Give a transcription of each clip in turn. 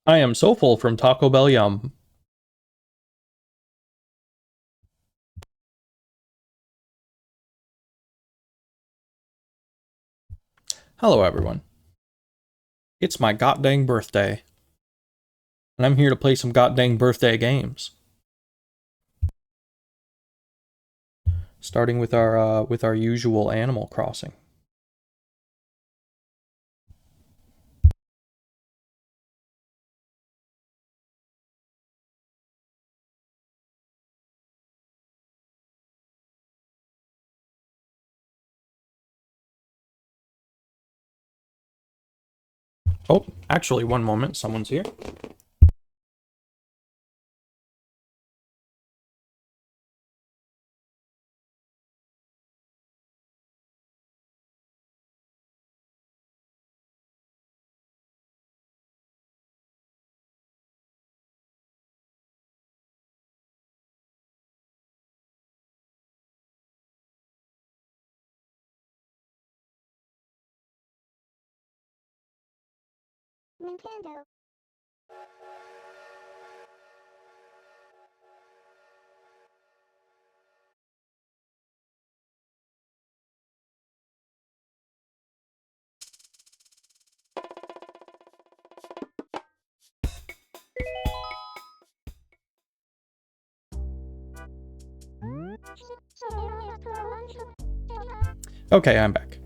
I am so full from Taco Bell Yum. Hello, everyone. It's my goddamn birthday, and I'm here to play some goddamn birthday games. Starting with our usual Animal Crossing. Oh, actually, one moment. Someone's here. Nintendo. Okay, I'm back.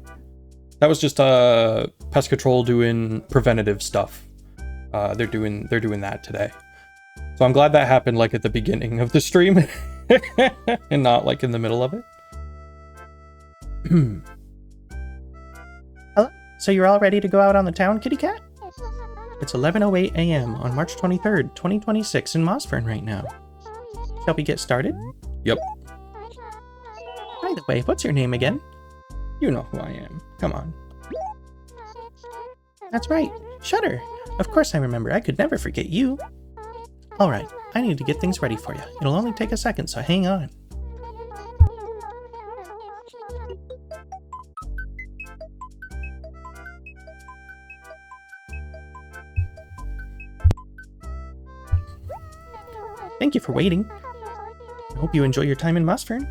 That was just pest control doing preventative stuff. They're doing that today. So I'm glad that happened like at the beginning of the stream and not like in the middle of it. Hello? So you're all ready to go out on the town, kitty cat? It's 11:08 a.m. on March 23rd, 2026 in Mossfern right now. Shall we get started? Yep. By the way, what's your name again? You know who I am. Come on. That's right. Shutter. Of course I remember. I could never forget you. Alright, I need to get things ready for you. It'll only take a second, so hang on. Thank you for waiting. I hope you enjoy your time in Mossfern.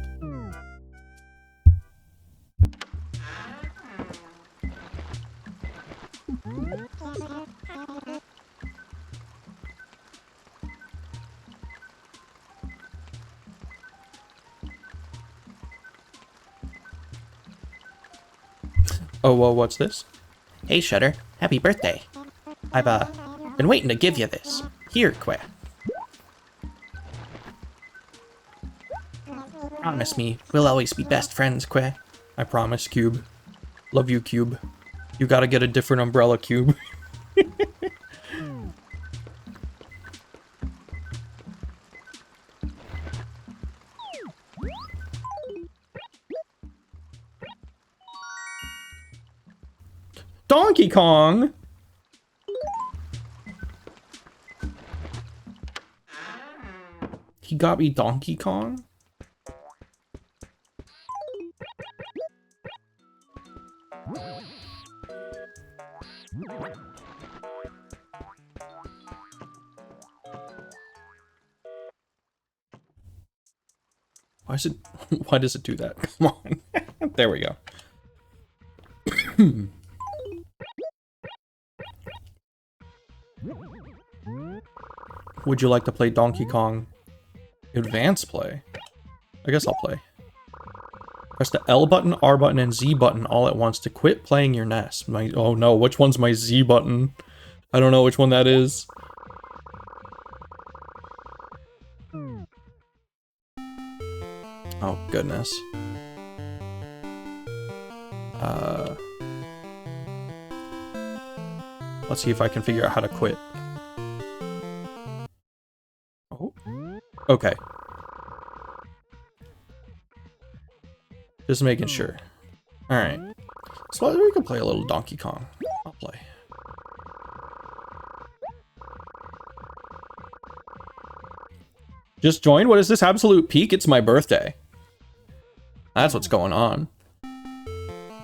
Oh, well, what's this? Hey, Shutter. Happy birthday. I've, been waiting to give you this. Here, Quay. Promise me, we'll always be best friends, Quay. I promise, Cube. Love you, Cube. You gotta get a different umbrella, Cube. Donkey Kong! He got me Donkey Kong? Why does it do that? Come on. There we go. Would you like to play Donkey Kong Advance Play? I guess I'll play. Press the L button, R button, and Z button all at once to quit playing your NES. Oh no, which one's my Z button? I don't know which one that is. Oh goodness. Let's see if I can figure out how to quit. Oh, okay. Just making sure. Alright. So we can play a little Donkey Kong. I'll play. Just joined? What is this absolute peak? It's my birthday. That's what's going on.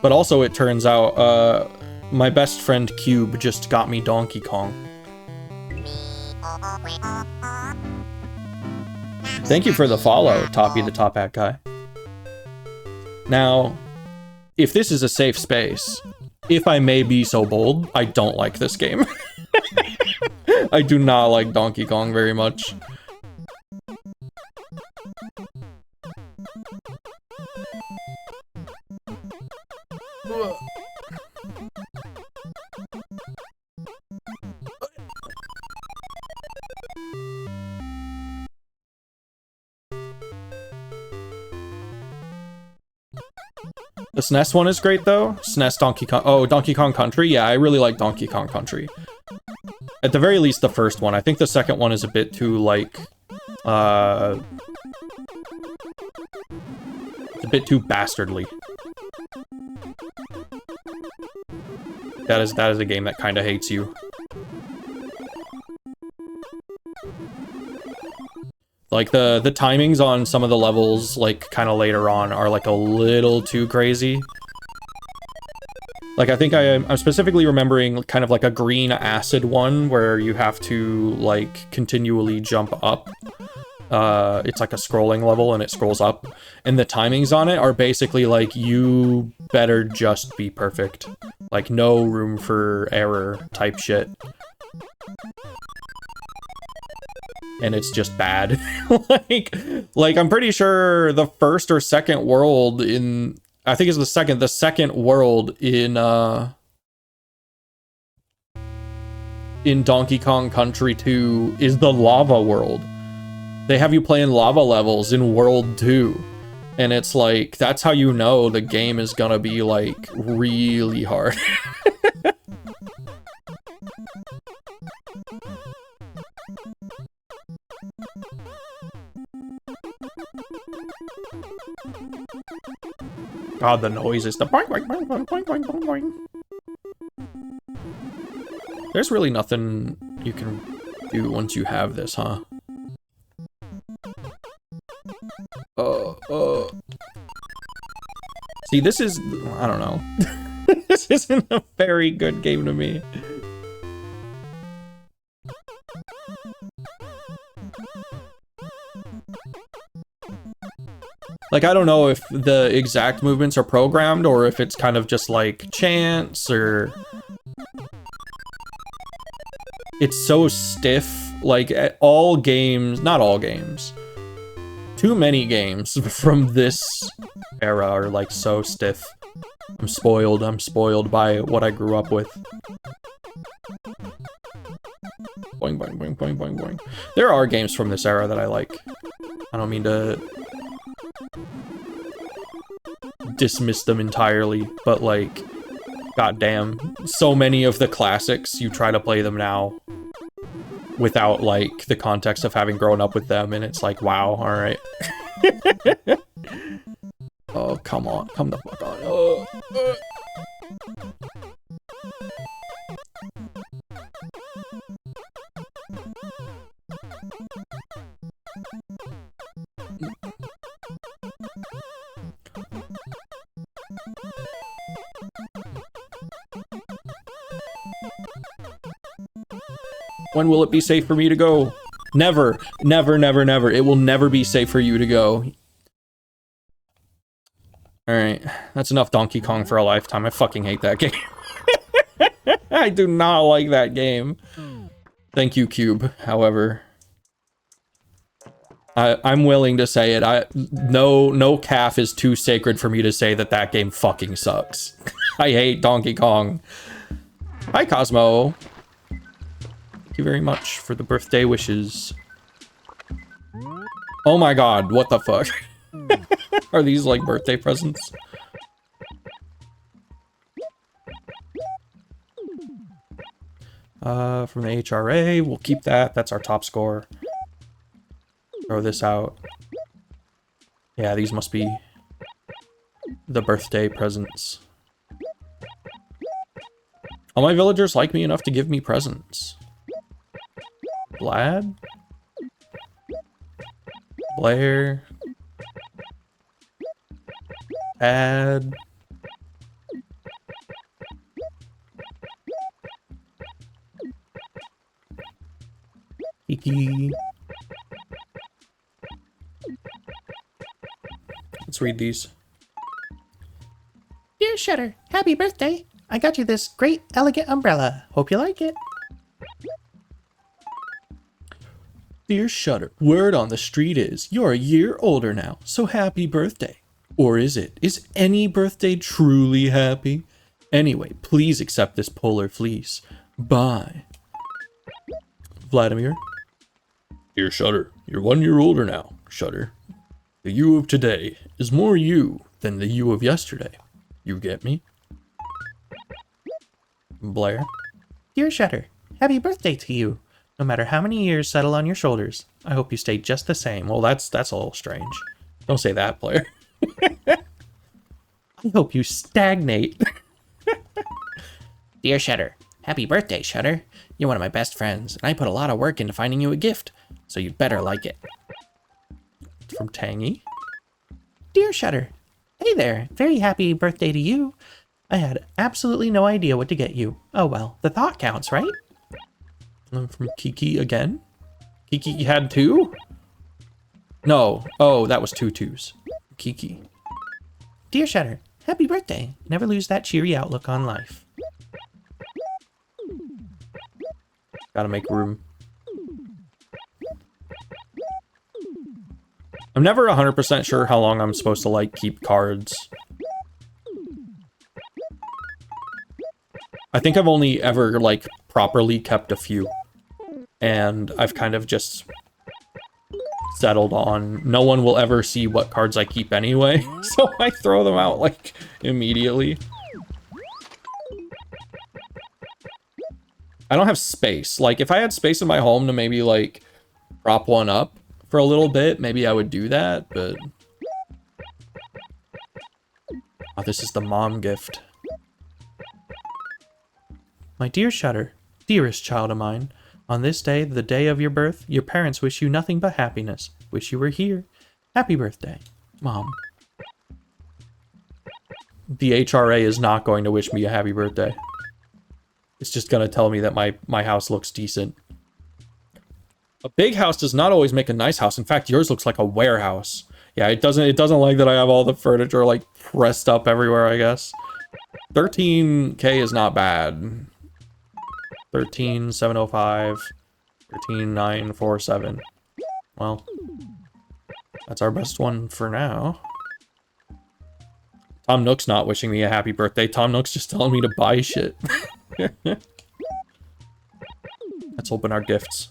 But also it turns out, my best friend Cube just got me Donkey Kong. Thank you for the follow, Toppy the Top Hat guy. Now, if this is a safe space, if I may be so bold, I don't like this game. I do not like Donkey Kong very much. The SNES one is great though. SNES Donkey Kong. Oh, Donkey Kong Country. Yeah, I really like Donkey Kong Country. At the very least, the first one. I think the second one is a bit too like, it's a bit too bastardly. That is a game that kind of hates you. Like, the timings on some of the levels, like, kind of later on, are, like, a little too crazy. Like, I think I'm specifically remembering kind of like a green acid one, where you have to, like, continually jump up. It's like a scrolling level, and it scrolls up. And the timings on it are basically, like, you better just be perfect. Like, no room for error type shit. And it's just bad. like I'm pretty sure the first or second world in, I think it's the second world in Donkey Kong Country 2 is the lava world. They have you playing lava levels in World 2. And it's like, that's how you know the game is gonna be like really hard. God, the noises, the boing, boing, boing, boing, boing, boing, boing, boing. There's really nothing you can do once you have this, huh? See, this is, I don't know. This isn't a very good game to me. Like, I don't know if the exact movements are programmed or if it's kind of just like chance or... It's so stiff. Like, all games, not all games. Too many games from this era are like so stiff. I'm spoiled by what I grew up with. Boing, boing, boing, boing, boing, boing. There are games from this era that I like. I don't mean to dismiss them entirely, but like, goddamn, so many of the classics, you try to play them now without like the context of having grown up with them, and it's like, wow, all right. Oh, come on, come the fuck on. When will it be safe for me to go? Never, never, never, never. It will never be safe for you to go. Alright, that's enough Donkey Kong for a lifetime. I fucking hate that game. I do not like that game. Thank you, Cube, however. I'm willing to say it. No calf is too sacred for me to say that that game fucking sucks. I hate Donkey Kong. Hi, Cosmo. Thank you very much for the birthday wishes. Oh my god, what the fuck? Are these like birthday presents? From the HRA, we'll keep that. That's our top score. Throw this out. Yeah, these must be the birthday presents. All my villagers like me enough to give me presents. Vlad? Blair? Ad? Kiki. Let's read these. Dear Shutter, happy birthday! I got you this great, elegant umbrella. Hope you like it. Dear Shutter, word on the street is you're a year older now, so happy birthday. Or is it? Is any birthday truly happy? Anyway, please accept this polar fleece. Bye. Vladimir. Dear Shutter, you're 1 year older now, Shutter. The you of today is more you than the you of yesterday. You get me? Blair. Dear Shutter, happy birthday to you. No matter how many years settle on your shoulders, I hope you stay just the same. Well, that's a little strange. Don't say that, Blair. I hope you stagnate. Dear Shutter, happy birthday, Shutter. You're one of my best friends, and I put a lot of work into finding you a gift, so you'd better like it. From Tangy. Dear Shutter, hey there, very happy birthday to you. I had absolutely no idea what to get you. Oh well, the thought counts, right? And from Kiki again. Kiki had 2? No. Oh, that was 2 2s. Kiki. Dear Shutter, happy birthday. Never lose that cheery outlook on life. Gotta make room. I'm never 100% sure how long I'm supposed to, like, keep cards. I think I've only ever, like, properly kept a few. And I've kind of just settled on no one will ever see what cards I keep anyway. So I throw them out, like, immediately. I don't have space. Like, if I had space in my home to maybe, like, prop one up for a little bit, maybe I would do that, but... Oh, this is the mom gift. My dear Shutter, dearest child of mine, on this day, the day of your birth, your parents wish you nothing but happiness. Wish you were here. Happy birthday, Mom. The HRA is not going to wish me a happy birthday. It's just gonna tell me that my house looks decent. A big house does not always make a nice house. In fact, yours looks like a warehouse. Yeah, it doesn't like that I have all the furniture like pressed up everywhere, I guess. 13K is not bad. 13,705, 13,947. Well, that's our best one for now. Tom Nook's not wishing me a happy birthday. Tom Nook's just telling me to buy shit. Let's open our gifts.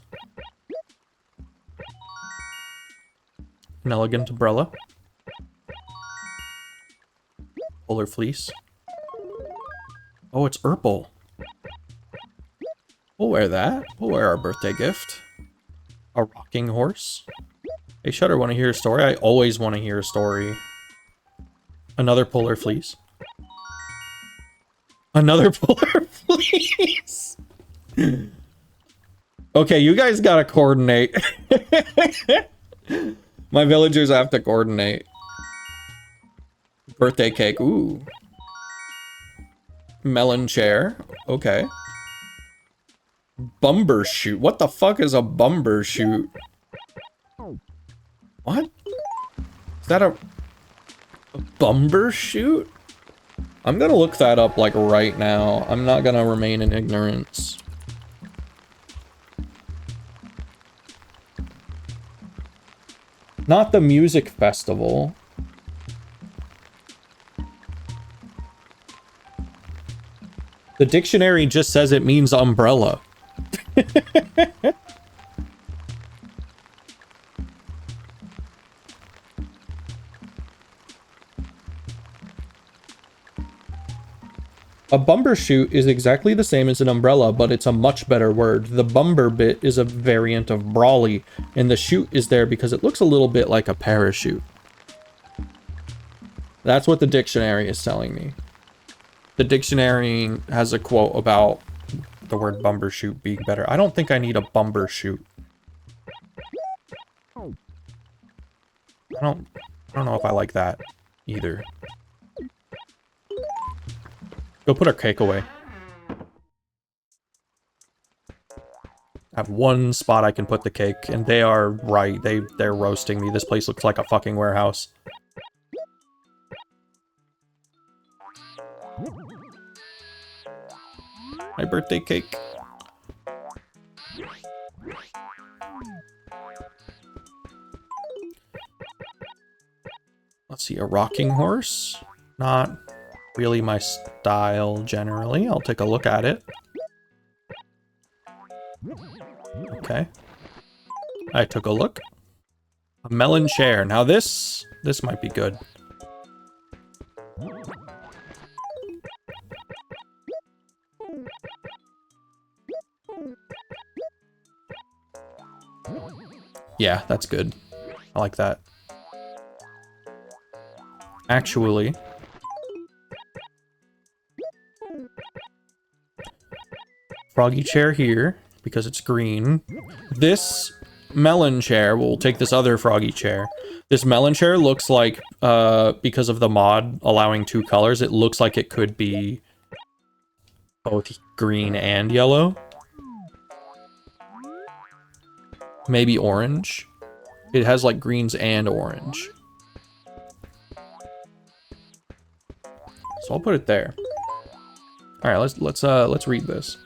An elegant umbrella. Polar fleece. Oh, it's Urple. We'll wear that. We'll wear our birthday gift. A rocking horse. Hey, Shutter, want to hear a story? I always want to hear a story. Another polar fleece. Another polar fleece. Okay, you guys gotta coordinate. My villagers have to coordinate. Birthday cake. Ooh. Melon chair. Okay. Bumbershoot. What the fuck is a bumbershoot? What? Is that a bumbershoot? I'm gonna look that up, like, right now. I'm not gonna remain in ignorance. Not the music festival. The dictionary just says it means umbrella. A bumbershoot is exactly the same as an umbrella, but it's a much better word. The bumber bit is a variant of brawly, and the shoot is there because it looks a little bit like a parachute. That's what the dictionary is telling me. The dictionary has a quote about the word bumbershoot being better. I don't think I need a bumbershoot. I don't know if I like that either. Go put our cake away. have one spot I can put the cake, and they are right. They're roasting me. This place looks like a fucking warehouse. My birthday cake. Let's see, a rocking horse. Not really my style generally. I'll take a look at it. Okay. I took a look. A melon chair. Now this might be good. Yeah, that's good. I like that. Actually, froggy chair here, because it's green. This melon chair, we'll take this other froggy chair. This melon chair looks like, because of the mod allowing 2 colors, it looks like it could be both green and yellow. Maybe orange. It has like greens and orange. So I'll put it there. All right, let's read this.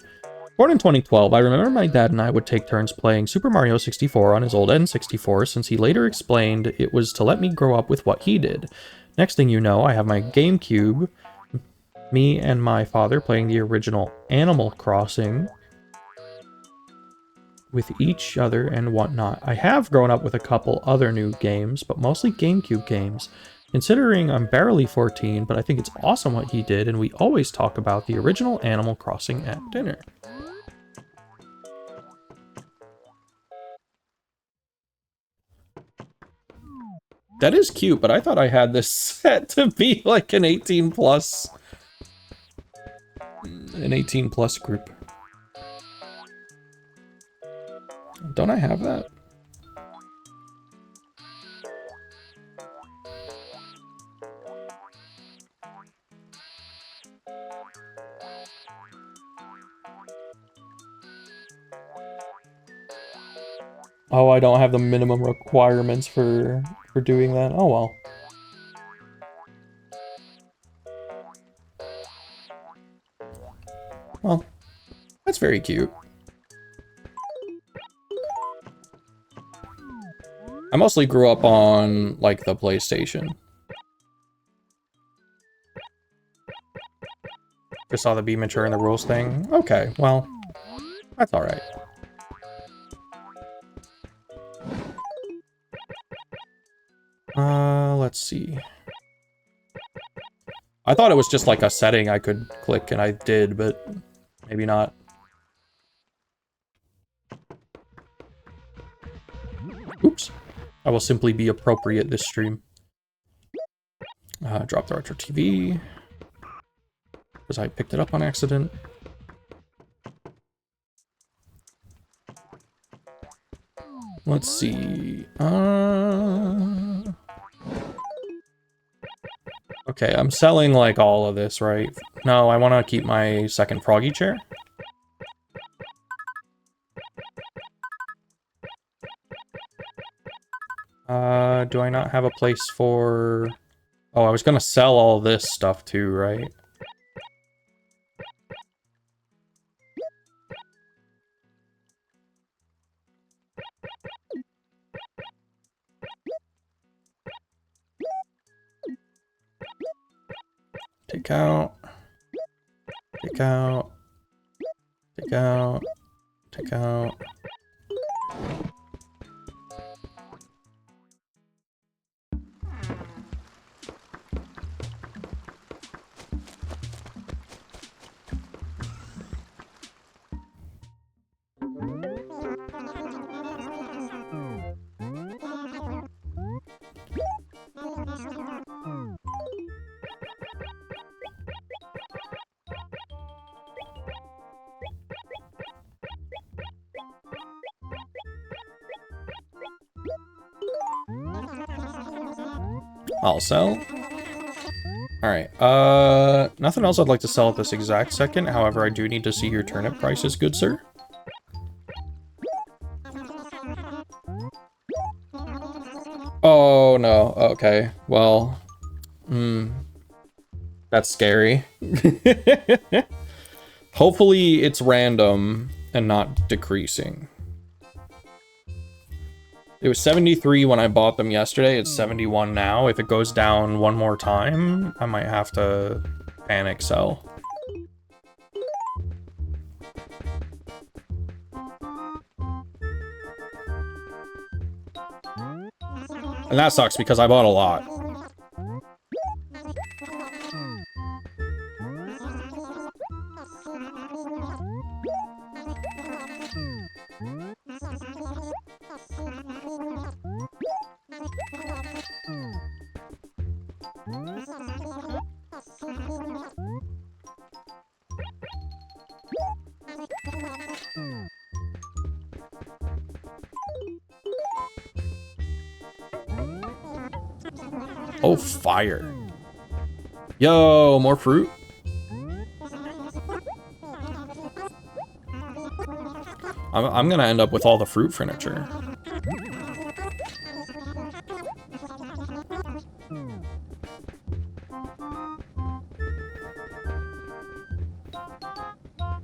Born in 2012, I remember my dad and I would take turns playing Super Mario 64 on his old N64, since he later explained it was to let me grow up with what he did. Next thing you know, I have my GameCube, me and my father playing the original Animal Crossing with each other and whatnot. I have grown up with a couple other new games, but mostly GameCube games. Considering I'm barely 14, but I think it's awesome what he did, and we always talk about the original Animal Crossing at dinner. That is cute, but I thought I had this set to be like an 18 plus group. Don't I have that? Oh, I don't have the minimum requirements for doing that. Oh well. Well, that's very cute. I mostly grew up on, like, the PlayStation. Just saw the be mature in the rules thing. Okay, well, that's alright. Let's see. I thought it was just like a setting I could click, and I did, but maybe not. Oops. I will simply be appropriate this stream. Drop the retro TV. Because I picked it up on accident. Let's see. Okay, I'm selling like all of this, right? No, I want to keep my second froggy chair. Do I not have a place for... Oh, I was gonna sell all this stuff too, right? Take out. Take out. Take out. Take out. I'll sell. Alright, nothing else I'd like to sell at this exact second. However, I do need to see your turnip prices, good sir. Oh, no. Okay. Well, that's scary. Hopefully it's random and not decreasing. It was 73 when I bought them yesterday. It's 71 now. If it goes down one more time, I might have to panic sell. And that sucks because I bought a lot. Oh, fire. Yo, more fruit? I'm gonna end up with all the fruit furniture.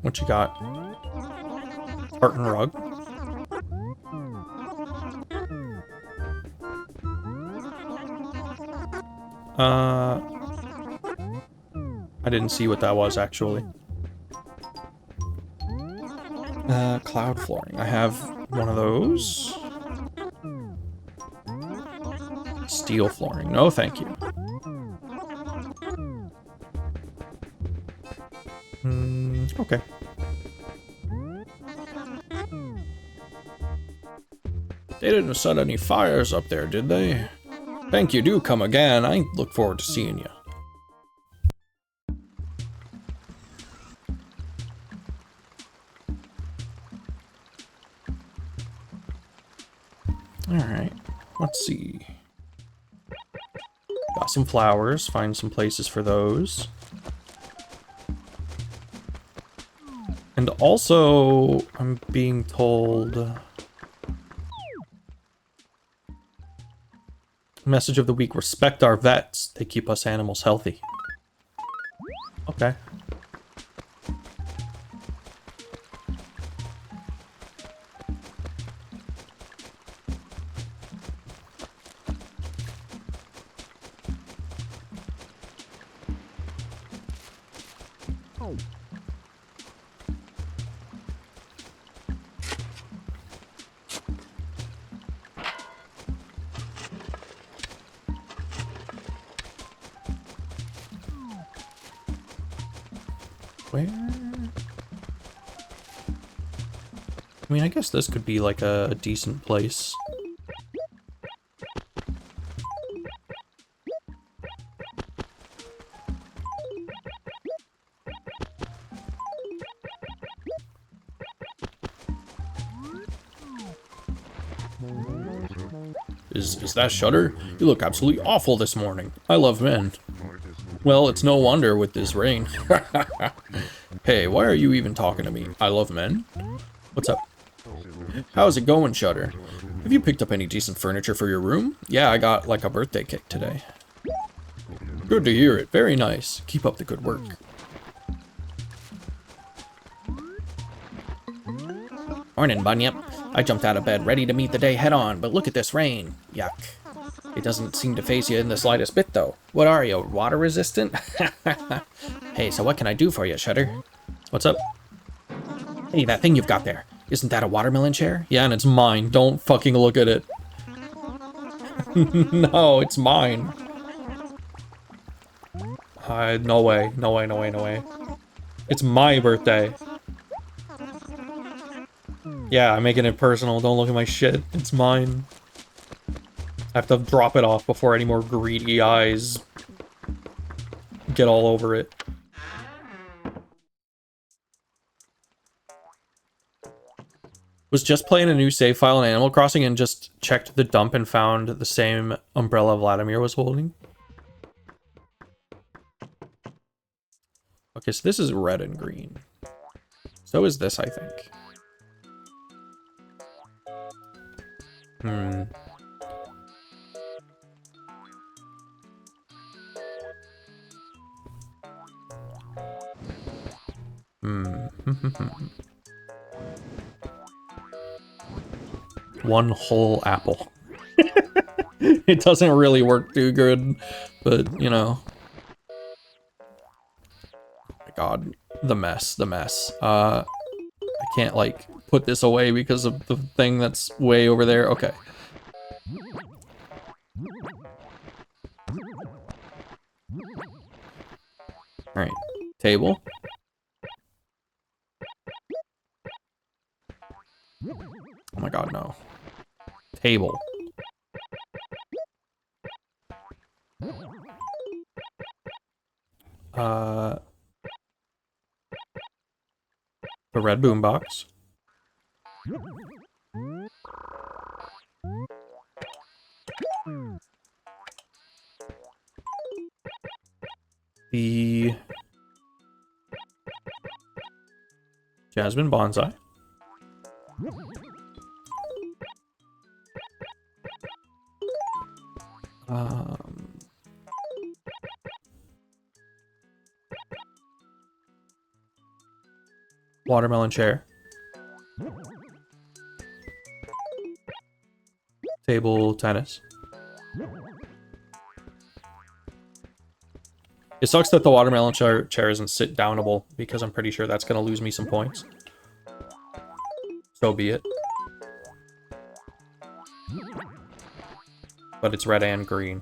What you got? Tartan rug. I didn't see what that was actually. Cloud flooring. I have one of those. Steel flooring. No, thank you. Okay. They didn't set any fires up there, did they? Thank you, do come again. I look forward to seeing you. Alright, let's see. Got some flowers, find some places for those. And also, I'm being told... Message of the week, respect our vets. They keep us animals healthy. Okay. Where? I mean, I guess this could be like a decent place. Is that Shutter? You look absolutely awful this morning. I love men. Well, it's no wonder with this rain. Hey, why are you even talking to me? I love men. What's up? How's it going, Shutter? Have you picked up any decent furniture for your room? Yeah, I got like a birthday cake today. Good to hear it. Very nice. Keep up the good work. Morning, Bunyip. I jumped out of bed ready to meet the day head on, but look at this rain. Yuck. It doesn't seem to faze you in the slightest bit, though. What are you, water resistant? Hey, so what can I do for you, Shutter? What's up? Hey, that thing you've got there. Isn't that a watermelon chair? Yeah, and it's mine. Don't fucking look at it. No, it's mine. No way. No way, no way, no way. It's my birthday. Yeah, I'm making it personal. Don't look at my shit. It's mine. I have to drop it off before any more greedy eyes get all over it. Was just playing a new save file in Animal Crossing and just checked the dump and found the same umbrella Vladimir was holding. Okay, so this is red and green. So is this, I think. One whole apple. It doesn't really work too good, but you know. Oh my god, the mess. I can't like put this away because of the thing that's way over there. Okay. All right, table. Oh my god, no. Table. The red boombox. The Jasmine bonsai. Watermelon chair. Table tennis. It sucks that the watermelon chair isn't sit downable because I'm pretty sure that's going to lose me some points. So be it. But it's red and green.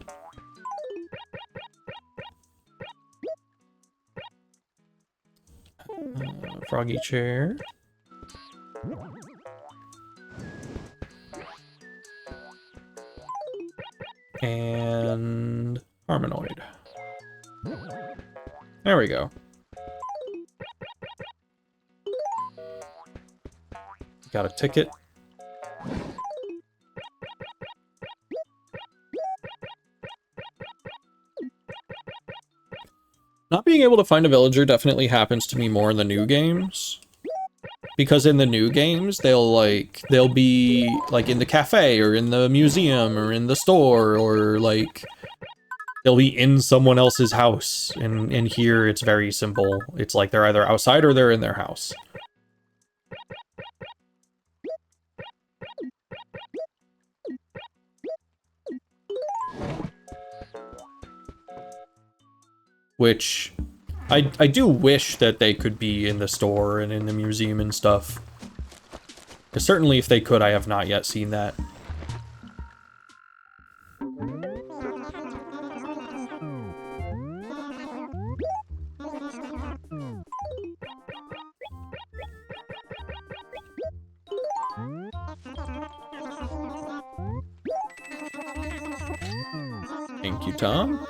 Froggy chair. And Harmonoid. There we go. Got a ticket. Not being able to find a villager definitely happens to me more in the new games. Because in the new games, they'll be like in the cafe or in the museum or in the store or like they'll be in someone else's house. And here it's very simple. It's like they're either outside or they're in their house. Which, I do wish that they could be in the store and in the museum and stuff. Because certainly if they could, I have not yet seen that. Thank you, Tom.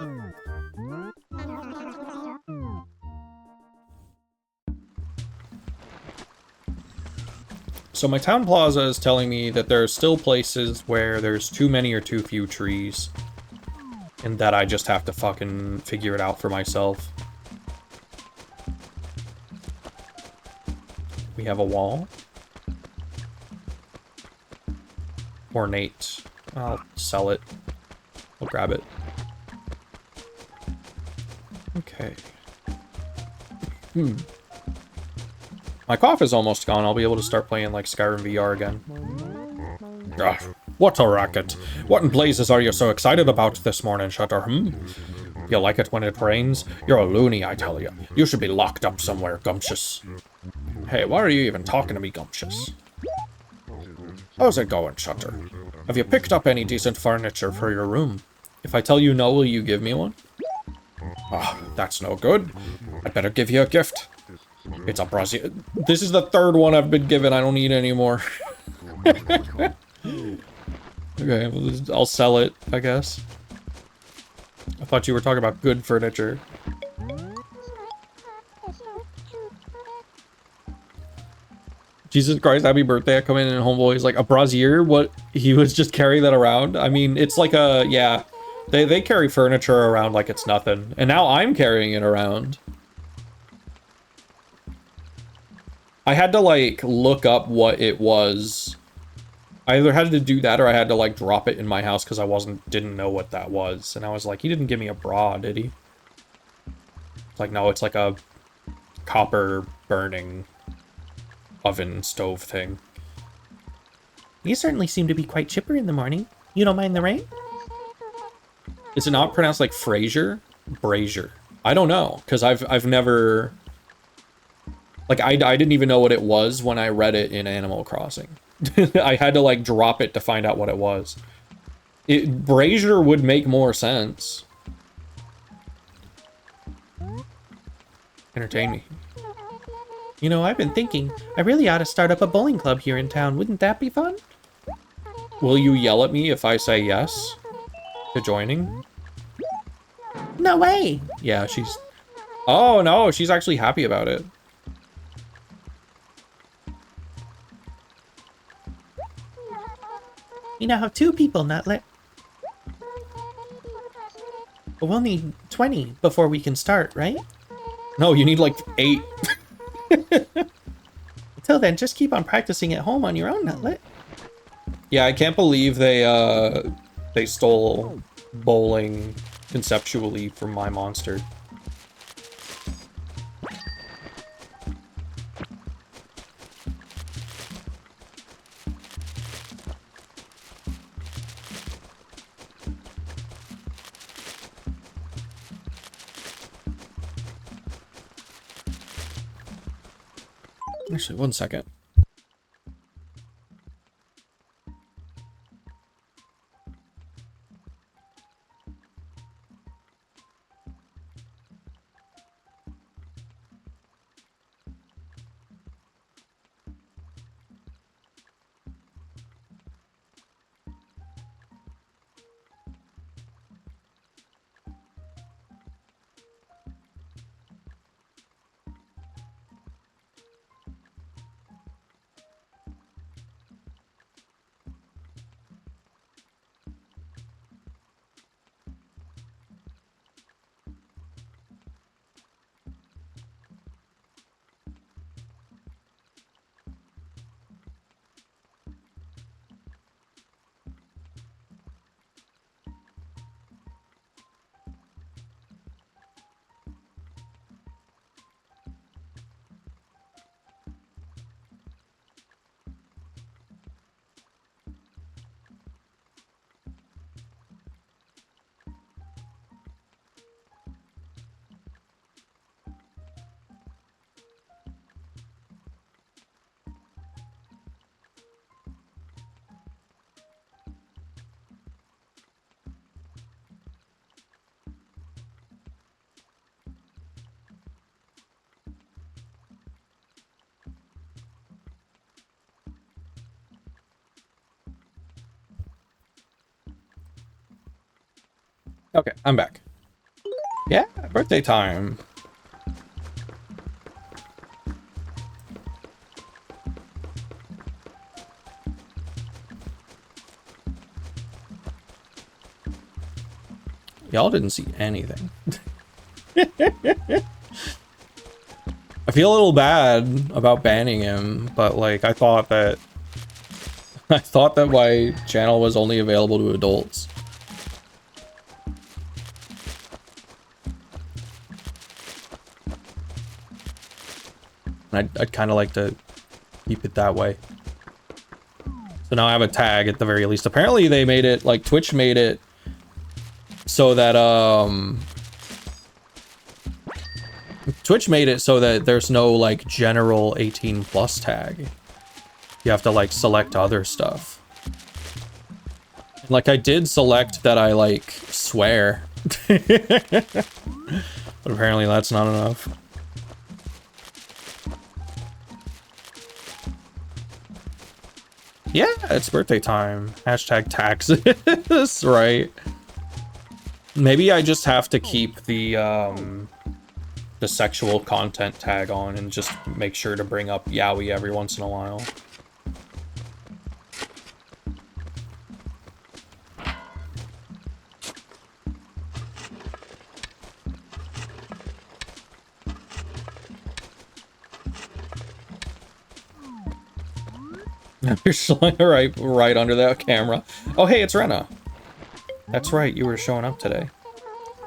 So my town plaza is telling me that there are still places where there's too many or too few trees. And that I just have to fucking figure it out for myself. We have a wall. Ornate. I'll sell it. I'll grab it. Okay. My cough is almost gone. I'll be able to start playing like Skyrim VR again. What a racket. What in blazes are you so excited about this morning, Shutter? You like it when it rains? You're a loony, I tell you. You should be locked up somewhere, Gumptious. Hey, why are you even talking to me, Gumptious? How's it going, Shutter? Have you picked up any decent furniture for your room? If I tell you no, will you give me one? That's no good. I'd better give you a gift. It's a Brazil. This is the third one I've been given. I don't need any more. Okay, well, I'll sell it, I guess. I thought you were talking about good furniture. Jesus Christ, happy birthday. I come in and homeboy's like, a brazier? What? He was just carrying that around? I mean, it's like a, yeah. They carry furniture around like it's nothing. And now I'm carrying it around. I had to, like, look up what it was. I either had to do that or I had to, like, drop it in my house because I didn't know what that was. And I was like, he didn't give me a bra, did he? It's like, no, it's like a copper burning oven stove thing. You certainly seem to be quite chipper in the morning. You don't mind the rain? Is it not pronounced like Fraser? Brazier. I don't know, because I've never... Like, I didn't even know what it was when I read it in Animal Crossing. I had to, like, drop it to find out what it was. Brazier would make more sense. Entertain me. You know, I've been thinking, I really ought to start up a bowling club here in town. Wouldn't that be fun? Will you yell at me if I say yes to joining? No way! Yeah, she's... Oh, no, she's actually happy about it. You now have 2 people not let... But we'll need 20 before we can start, right? No, you need like 8. Until then, just keep on practicing at home on your own, Nutlet. Yeah, I can't believe they stole bowling conceptually from my monster. Actually, one second. Okay, I'm back. Yeah, birthday time. Y'all didn't see anything. I feel a little bad about banning him, but like I thought that my channel was only available to adults. I'd kind of like to keep it that way. So now I have a tag at the very least. Apparently they made it, like Twitch made it so that Twitch made it so that there's no like general 18 plus tag. You have to like select other stuff. Like I did select that I like swear. But apparently that's not enough. Yeah, it's birthday time. Hashtag taxes, right? Maybe I just have to keep the sexual content tag on and just make sure to bring up yaoi every once in a while. You're slowing right under that camera. Oh, hey, it's Rena. That's right, you were showing up today.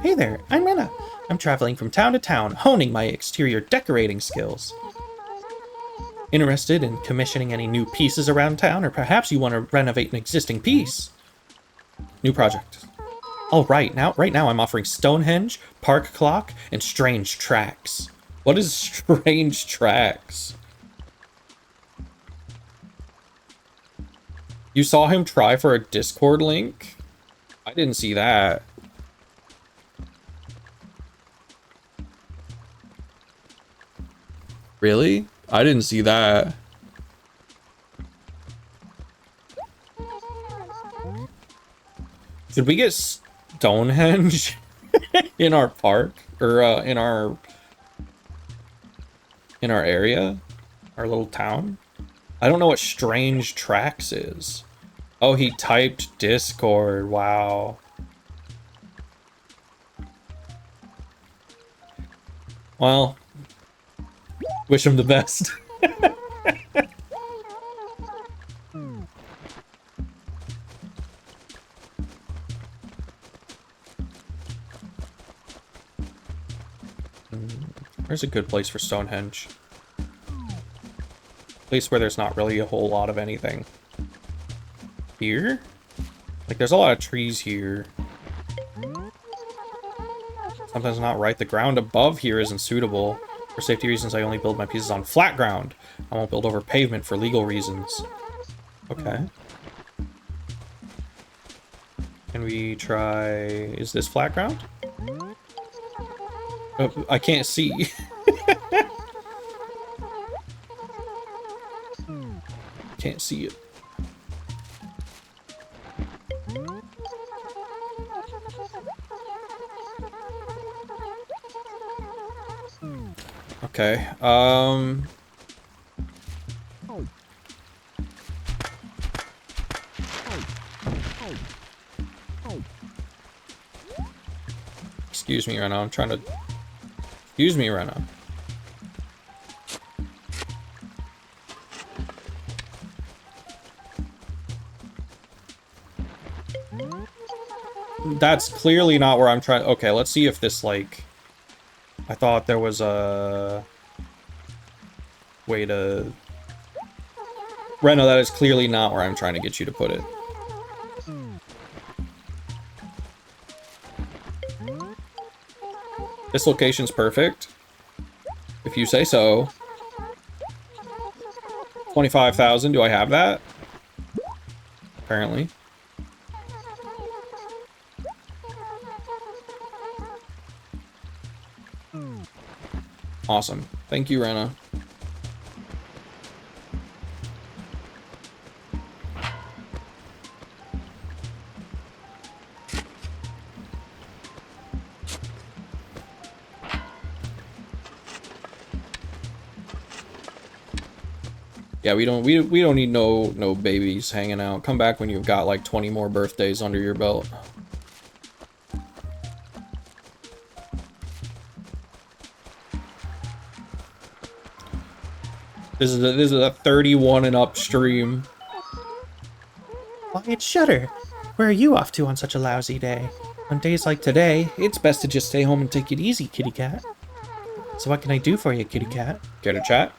Hey there, I'm Rena. I'm traveling from town to town, honing my exterior decorating skills. Interested in commissioning any new pieces around town, or perhaps you want to renovate an existing piece? New project. Oh, right now I'm offering Stonehenge, Park Clock, and Strange Tracks. What is Strange Tracks? You saw him try for a Discord link? I didn't see that. Really? I didn't see that. Did we get Stonehenge in our park? Or in our area? Our little town? I don't know what Strange Tracks is. Oh, he typed Discord. Wow. Well, wish him the best. Where's a good place for Stonehenge? Place where there's not really a whole lot of anything. Here? Like, there's a lot of trees here. Sometimes not right. The ground above here isn't suitable. For safety reasons, I only build my pieces on flat ground. I won't build over pavement for legal reasons. Okay. Can we try... Is this flat ground? Oh, I can't see. Can't see it. Okay, excuse me right now, I'm trying to... Excuse me right now. That's clearly not where I'm trying... Okay, let's see if this, like... I thought there was a... way to... Reno, that is clearly not where I'm trying to get you to put it. This location's perfect. If you say so. 25,000, do I have that? Apparently. Awesome. Thank you, Rena. Yeah, we don't need no babies hanging out. Come back when you've got like 20 more birthdays under your belt. This is a 31 and up stream. Why, it's Shutter. Where are you off to on such a lousy day? On days like today, it's best to just stay home and take it easy, kitty cat. So what can I do for you, kitty cat? Care to chat?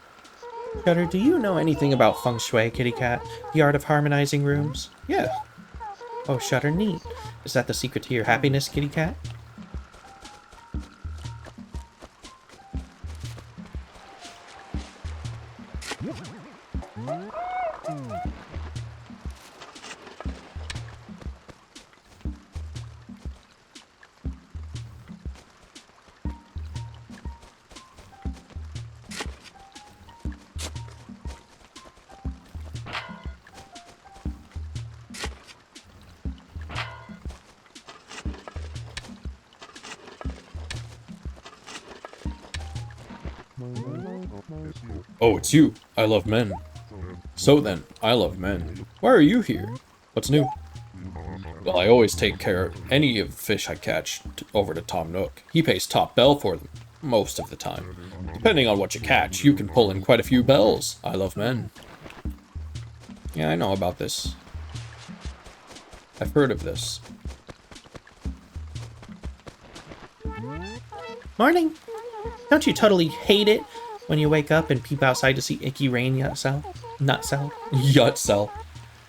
Shutter, do you know anything about feng shui, kitty cat? The art of harmonizing rooms? Yeah. Oh, Shutter, neat. Is that the secret to your happiness, kitty cat? Oh, it's you. I love men. So then, I love men. Why are you here? What's new? Well, I always take care of any of the fish I catch over to Tom Nook. He pays top bell for them, most of the time. Depending on what you catch, you can pull in quite a few bells. I love men. Yeah, I know about this. I've heard of this. Morning. Don't you totally hate it When you wake up and peep outside to see icky rain nutcell. Yutcell.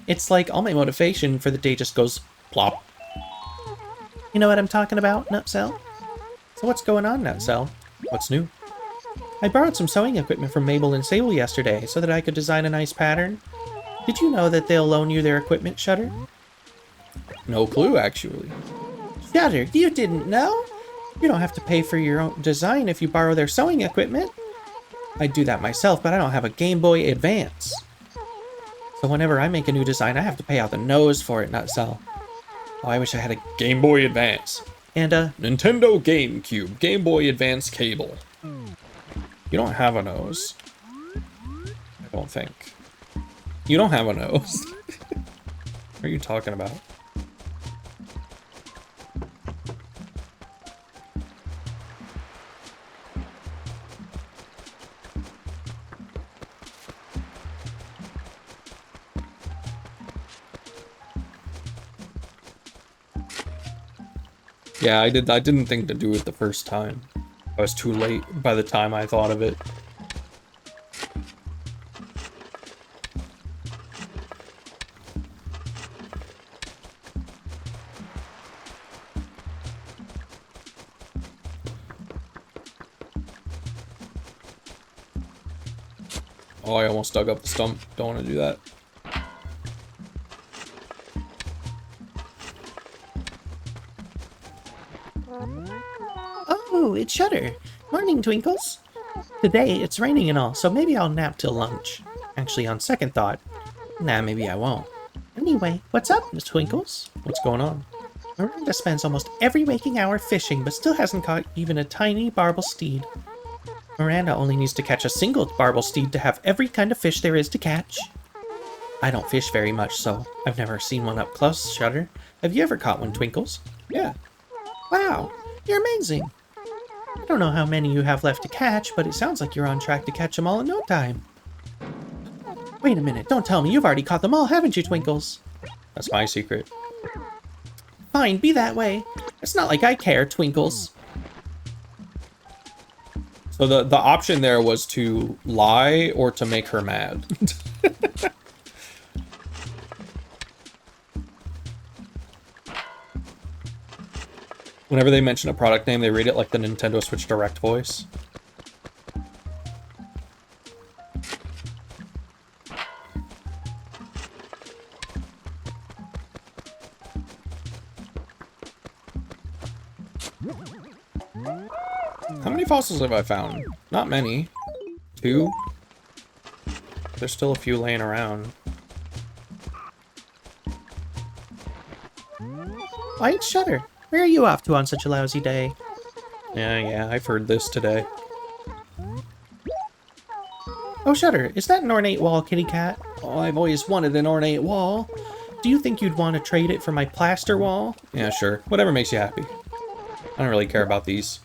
It's like all my motivation for the day just goes plop. You know what I'm talking about, Nutcell? So what's going on, Nutcell? What's new? I borrowed some sewing equipment from Mabel and Sable yesterday so that I could design a nice pattern. Did you know that they'll loan you their equipment, Shutter? No clue, actually. Shutter, you didn't know? You don't have to pay for your own design if you borrow their sewing equipment. I'd do that myself, but I don't have a Game Boy Advance. So whenever I make a new design, I have to pay out the nose for it, Nutcell. Oh, I wish I had a Game Boy Advance. And Nintendo GameCube, Game Boy Advance cable. You don't have a nose. I don't think. You don't have a nose. What are you talking about? Yeah, I didn't think to do it the first time. I was too late by the time I thought of it. Oh, I almost dug up the stump. Don't want to do that. oh, it's Shutter. Morning, Twinkles. Today it's raining and all, so maybe I'll nap till lunch. Actually, on second thought, nah, maybe I won't. Anyway, what's up, Miss Twinkles? What's going on? Miranda spends almost every waking hour fishing, but still hasn't caught even a tiny barbel steed. Miranda only needs to catch a single barbel steed to have every kind of fish there is to catch. I don't fish very much, so I've never seen one up close, Shutter. Have you ever caught one, Twinkles? Yeah. Wow, you're amazing. I don't know how many you have left to catch, but it sounds like you're on track to catch them all in no time. Wait a minute, don't tell me you've already caught them all, haven't you, Twinkles? That's my secret. Fine, be that way. It's not like I care, Twinkles. So the option there was to lie or to make her mad. Whenever they mention a product name, they read it like the Nintendo Switch Direct voice. How many fossils have I found? Not many. 2. There's still a few laying around. Why, it's Shutter. Where are you off to on such a lousy day? Yeah, I've heard this today. Oh, Shutter, is that an ornate wall, kitty cat? Oh, I've always wanted an ornate wall. Do you think you'd want to trade it for my plaster wall? Yeah, sure. Whatever makes you happy. I don't really care about these.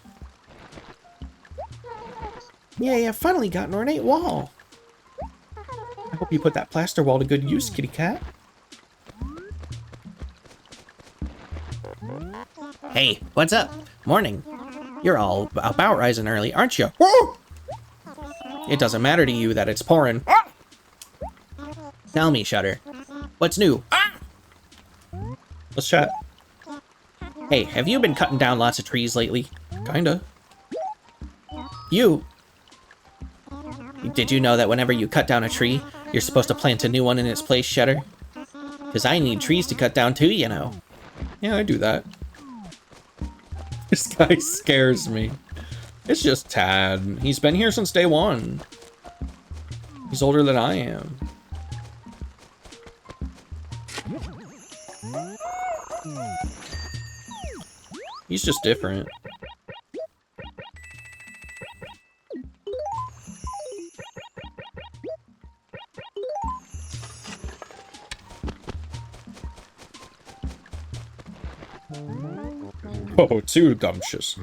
Yay, I finally got an ornate wall. I hope you put that plaster wall to good use, kitty cat. Hey, what's up? Morning. You're all about rising early, aren't you? It doesn't matter to you that it's pouring. Tell me, Shutter. What's new? Let's chat. Hey, have you been cutting down lots of trees lately? Kinda. You... Did you know that whenever you cut down a tree, you're supposed to plant a new one in its place, Shutter? Because I need trees to cut down too, you know. Yeah, I do that. This guy scares me. It's just Tad. He's been here since day one. He's older than I am. He's just different. Oh, too Gumptious.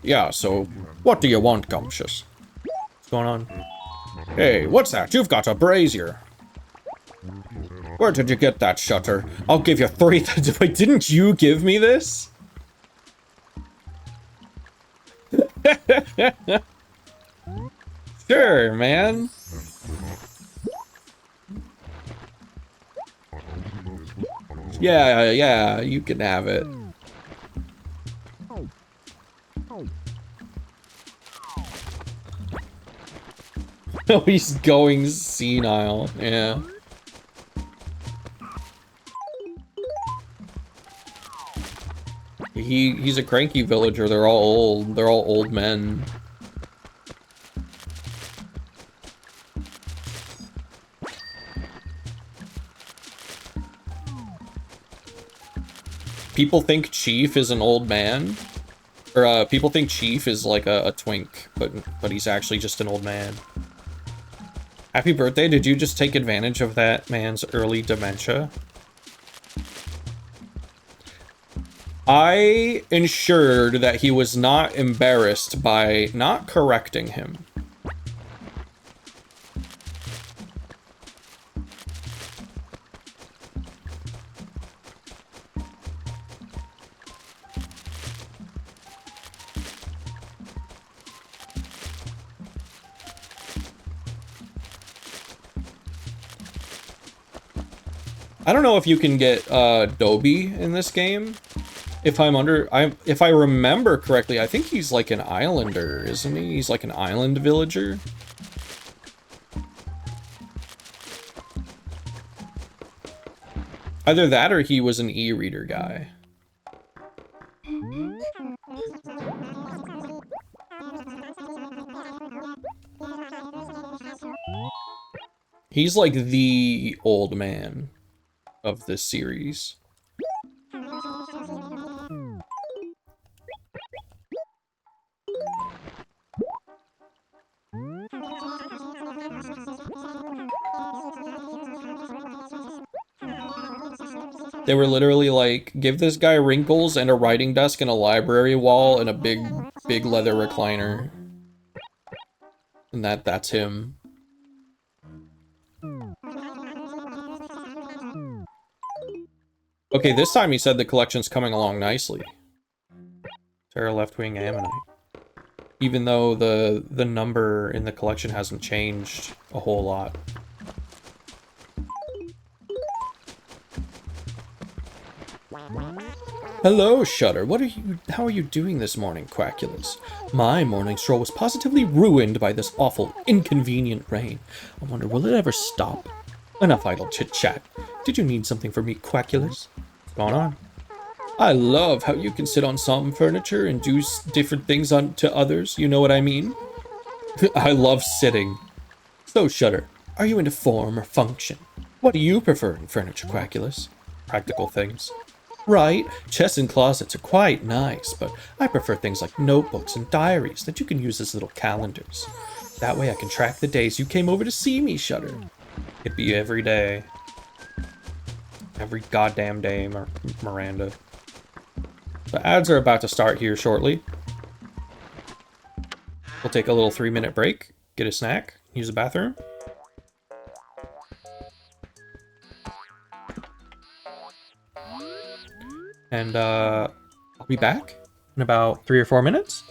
Yeah, so what do you want, Gumptious? What's going on? Hey, what's that? You've got a brazier. Where did you get that, Shutter? I'll give you 3. Wait, didn't you give me this? Sure, man. Yeah, yeah, you can have it. Oh, he's going senile. Yeah. He's a cranky villager. They're all old. They're all old men. People think Chief is an old man. Or, people think Chief is like a twink, but he's actually just an old man. Happy birthday, did you just take advantage of that man's early dementia? I ensured that he was not embarrassed by not correcting him. I don't know if you can get Dobie in this game. If I remember correctly, I think he's like an islander, isn't he? He's like an island villager. Either that or he was an e-reader guy. He's like the old man of this series. They were literally like, give this guy wrinkles and a writing desk and a library wall and a big leather recliner. And that's him. Okay, this time he said the collection's coming along nicely. Terra Left Wing Ammonite. Even though the number in the collection hasn't changed a whole lot. Hello, Shutter. How are you doing this morning, Quackulous? My morning stroll was positively ruined by this awful, inconvenient rain. I wonder, will it ever stop? Enough idle chit-chat. Did you need something from me, Quackulous? What's going on? I love how you can sit on some furniture and do different things to others, you know what I mean? I love sitting. So, Shutter, are you into form or function? What do you prefer in furniture, Quackulous? Practical things. Right, chests and closets are quite nice, but I prefer things like notebooks and diaries that you can use as little calendars. That way I can track the days you came over to see me, Shutter. It'd be every day. Every goddamn day, Miranda. The ads are about to start here shortly. We'll take a little 3-minute break, get a snack, use the bathroom. And I'll be back in about 3 or 4 minutes.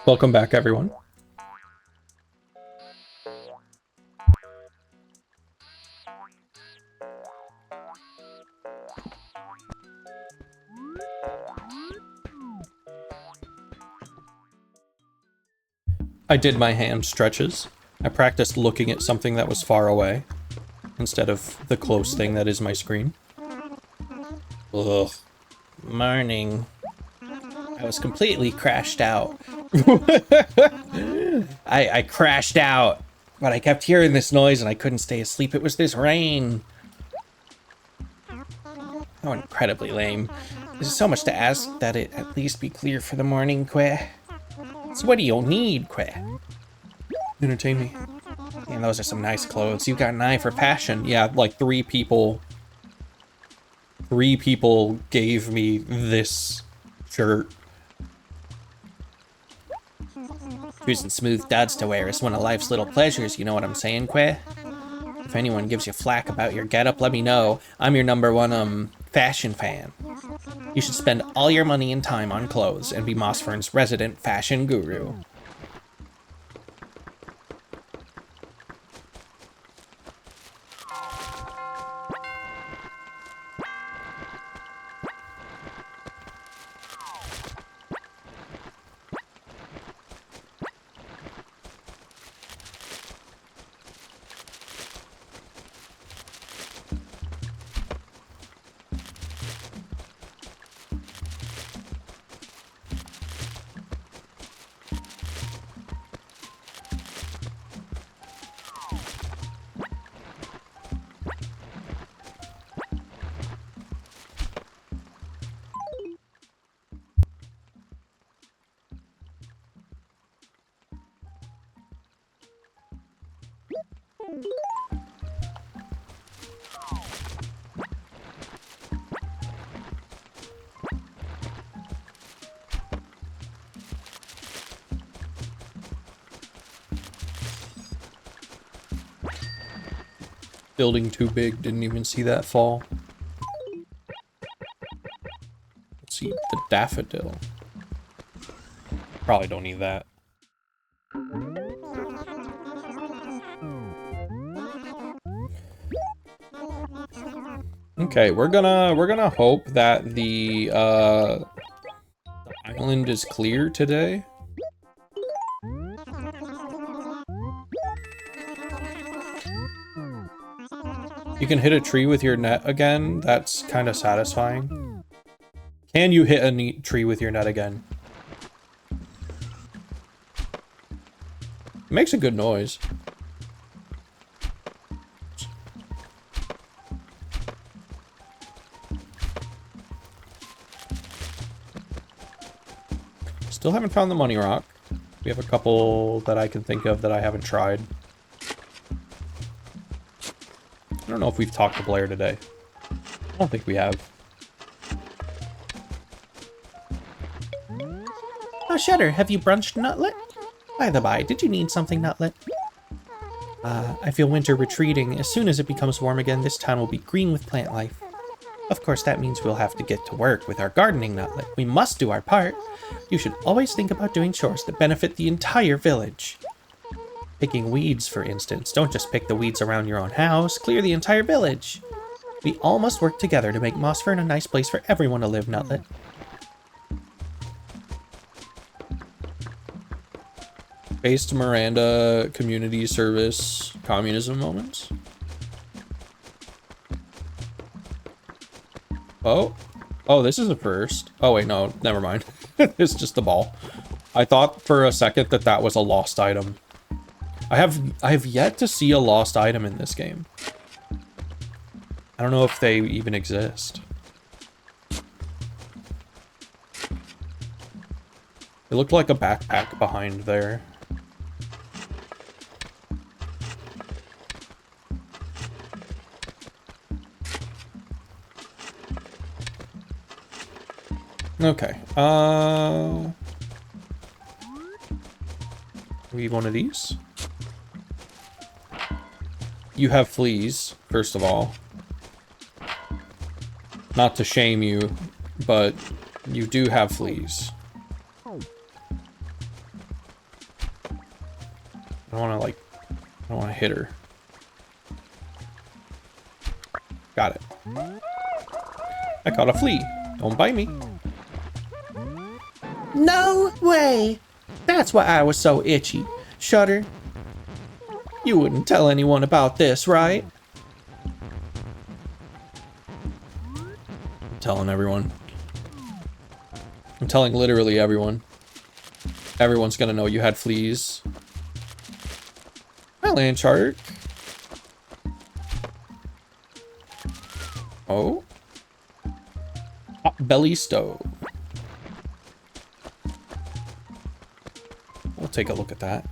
Welcome back, everyone. I did my hand stretches. I practiced looking at something that was far away instead of the close thing that is my screen. Ugh. Morning. I was completely crashed out. I crashed out, but I kept hearing this noise and I couldn't stay asleep. It was this rain. How incredibly lame. There's so much to ask that it at least be clear for the morning, Queh. So what do you need, Queh? Entertain me. And those are some nice clothes. You've got an eye for fashion. Yeah, like three people gave me this shirt. Choosing smooth duds to wear is one of life's little pleasures, you know what I'm saying, Queh? If anyone gives you flack about your getup, let me know. I'm your #1, fashion fan. You should spend all your money and time on clothes and be Mossfern's resident fashion guru. Building too big, didn't even see that fall. Let's see, the daffodil. Probably don't need that. Okay, we're gonna hope that the island is clear today. You can hit a tree with your net again. That's kind of satisfying. Can you hit a tree with your net again? It makes a good noise. Still haven't found the money rock. We have a couple that I can think of that I haven't tried. I don't know if we've talked to Blair today. I don't think we have. Oh, Shudder, have you brunched, Nutlet? By the by, did you need something, Nutlet? I feel winter retreating. As soon as it becomes warm again, this town will be green with plant life. Of course, that means we'll have to get to work with our gardening, Nutlet. We must do our part. You should always think about doing chores that benefit the entire village. Picking weeds, for instance. Don't just pick the weeds around your own house. Clear the entire village. We all must work together to make Mossfern a nice place for everyone to live, Nutlet. Based Miranda community service communism moments. Oh, this is a first. Oh wait, no, never mind. It's just a ball. I thought for a second that that was a lost item. I have yet to see a lost item in this game. I don't know if they even exist. It looked like a backpack behind there. Okay. Leave one of these. You have fleas, first of all. Not to shame you, but you do have fleas. I don't want to, like, I don't want to hit her. Got it. I caught a flea. Don't bite me. No way! That's why I was so itchy. Shutter, you wouldn't tell anyone about this, right? I'm telling everyone. I'm telling literally everyone. Everyone's gonna know you had fleas. Hi, land shark. Oh. Hot belly stove. We'll take a look at that.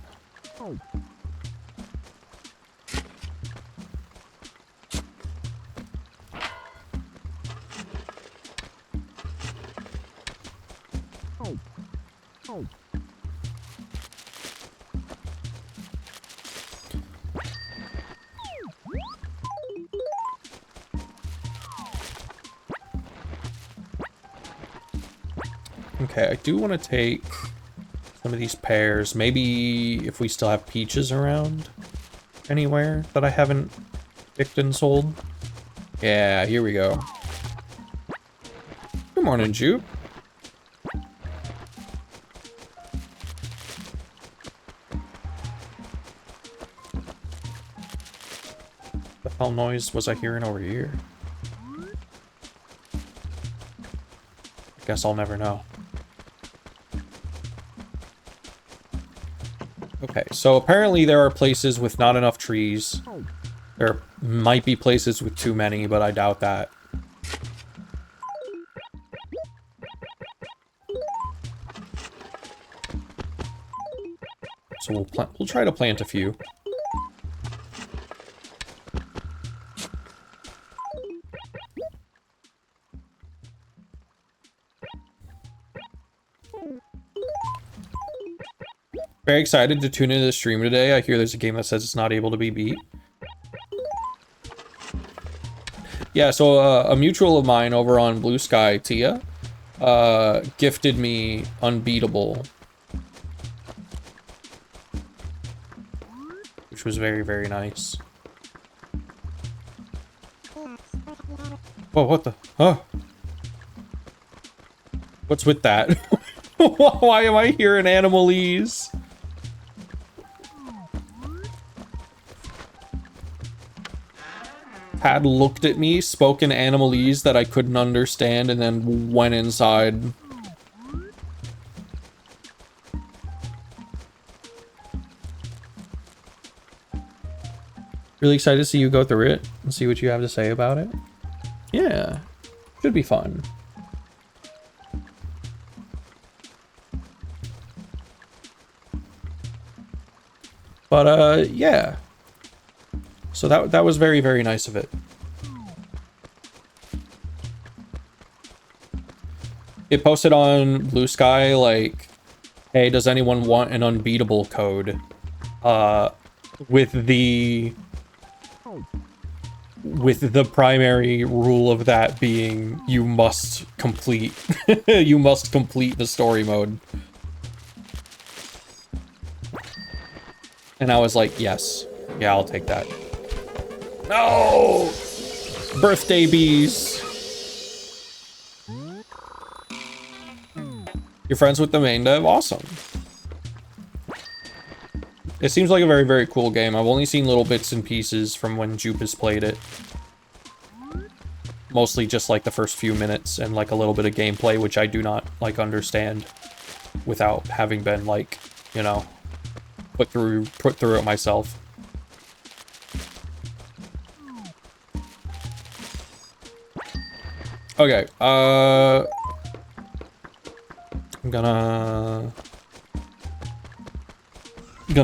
Okay, I do want to take some of these pears. Maybe if we still have peaches around anywhere that I haven't picked and sold. Yeah, here we go. Good morning, Jupe. The hell noise was I hearing over here? Guess I'll never know. Okay, so apparently there are places with not enough trees. There might be places with too many, but I doubt that. So we'll try to plant a few. Very excited to tune into the stream today. I hear there's a game that says it's not able to be beat. Yeah, so a mutual of mine over on Blue Sky, Tia, gifted me Unbeatable, which was very, very nice. Whoa, what the? Huh? What's with that? Why am I hearing animalese? Had looked at me, spoke in animalese that I couldn't understand, and then went inside. Really excited to see you go through it and see what you have to say about it. Yeah, should be fun. But, yeah. So that was very, very nice of it. It posted on Blue Sky, like, hey, does anyone want an unbeatable code? With the primary rule of that being you must complete you must complete the story mode. And I was like, yes. Yeah, I'll take that. No! Birthday bees. You're friends with the main dev? Awesome. It seems like a very, very cool game. I've only seen little bits and pieces from when Jupe has played it. Mostly just like the first few minutes and like a little bit of gameplay, which I do not like understand without having been like, you know, put through it myself. Okay, I'm gonna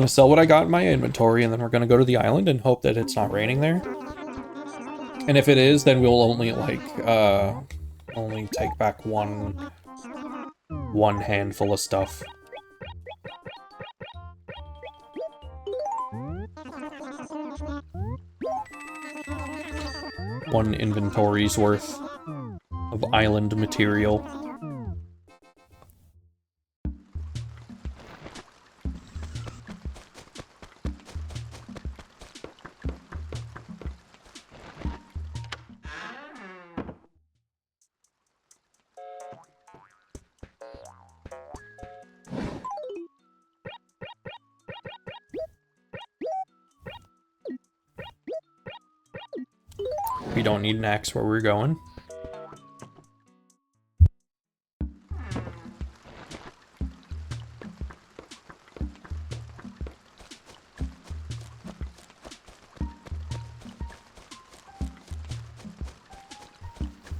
sell what I got in my inventory, and then we're gonna go to the island and hope that it's not raining there. And if it is, then we'll only like only take back one handful of stuff. One inventory's worth of island material. We don't need an axe where we're going.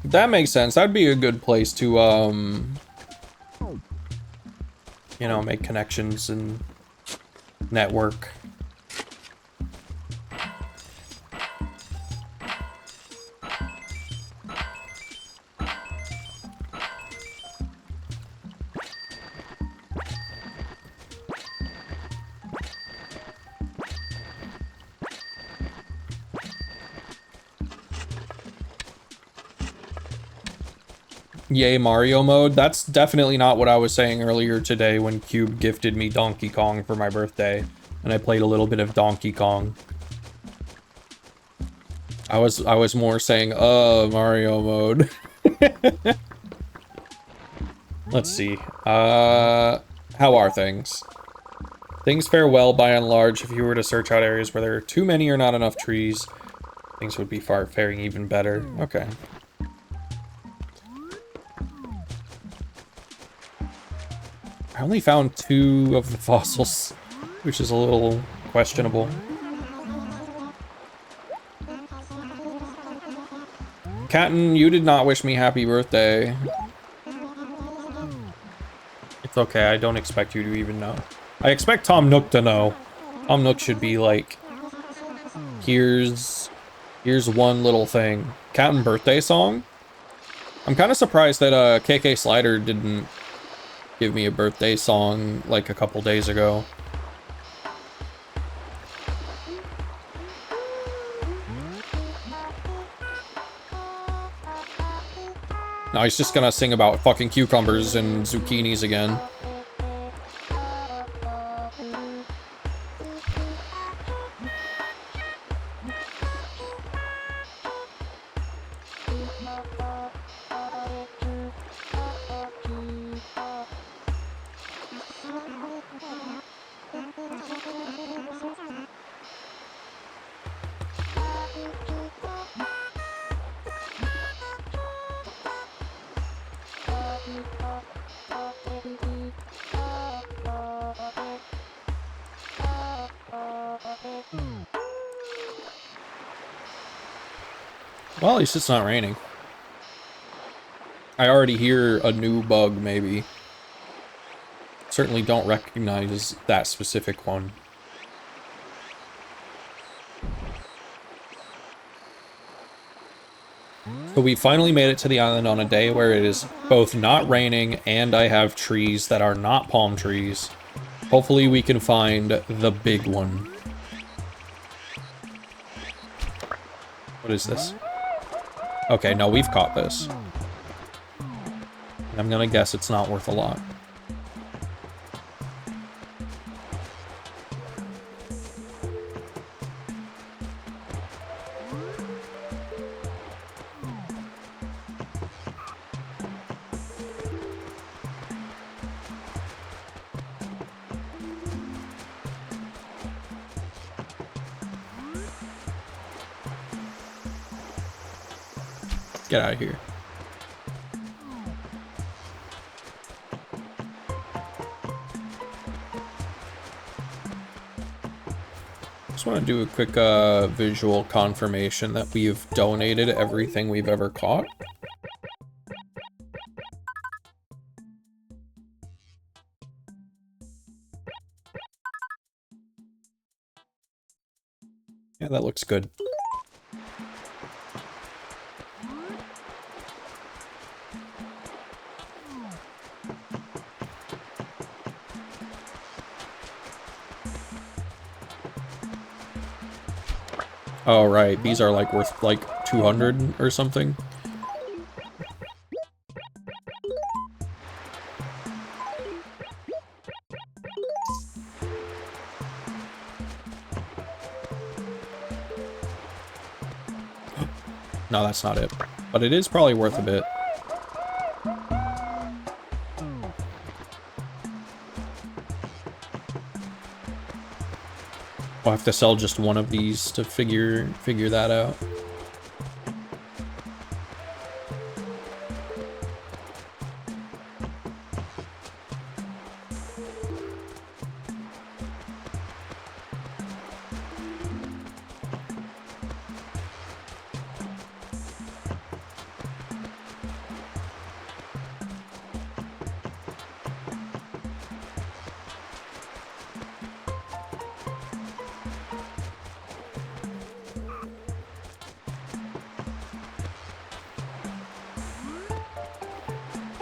That makes sense. That'd be a good place to, you know, make connections and network. Yay, Mario mode. That's definitely not what I was saying earlier today when Cube gifted me Donkey Kong for my birthday, and I played a little bit of Donkey Kong. I was more saying, Mario mode. Let's see. How are things? Things fare well by and large. If you were to search out areas where there are too many or not enough trees, things would be faring even better. Okay. I only found 2 of the fossils, which is a little questionable. Catton, you did not wish me happy birthday. It's okay, I don't expect you to even know. I expect Tom Nook to know. Tom Nook should be like, here's one little thing. Catton birthday song? I'm kind of surprised that KK Slider didn't give me a birthday song like a couple days ago. Now he's just gonna sing about fucking cucumbers and zucchinis again. Well, at least it's not raining. I already hear a new bug, maybe. Certainly don't recognize that specific one. So we finally made it to the island on a day where it is both not raining and I have trees that are not palm trees. Hopefully we can find the big one. What is this? Okay, no, we've caught this. I'm gonna guess it's not worth a lot. Get out of here. Just want to do a quick visual confirmation that we've donated everything we've ever caught. Yeah, that looks good. Oh, right. These are, like, worth, like, 200 or something. No, that's not it. But it is probably worth a bit. I'll have to sell just one of these to figure that out.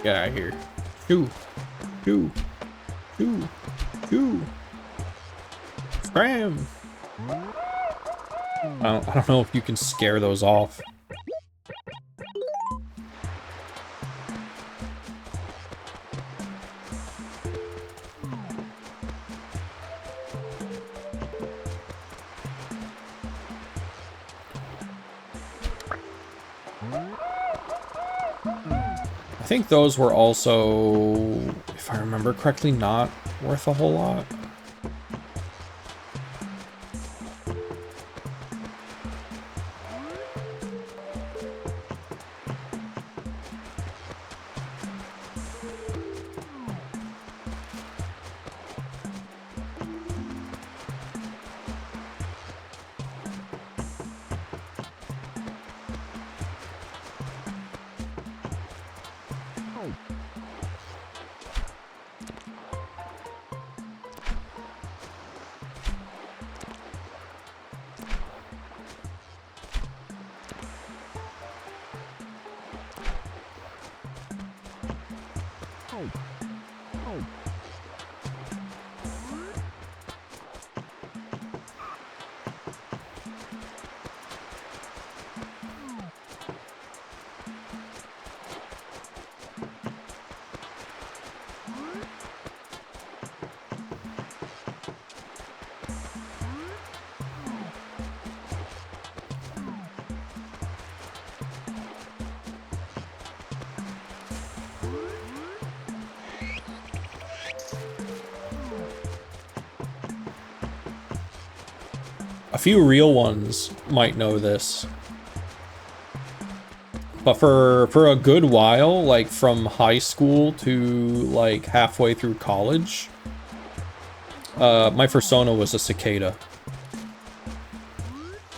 Get out of here. Shoo. Shoo. Shoo. Shoo. Scram. I don't know if you can scare those off. I think those were also, if I remember correctly, not worth a whole lot. A few real ones might know this. But for a good while, like from high school to like halfway through college, my persona was a cicada.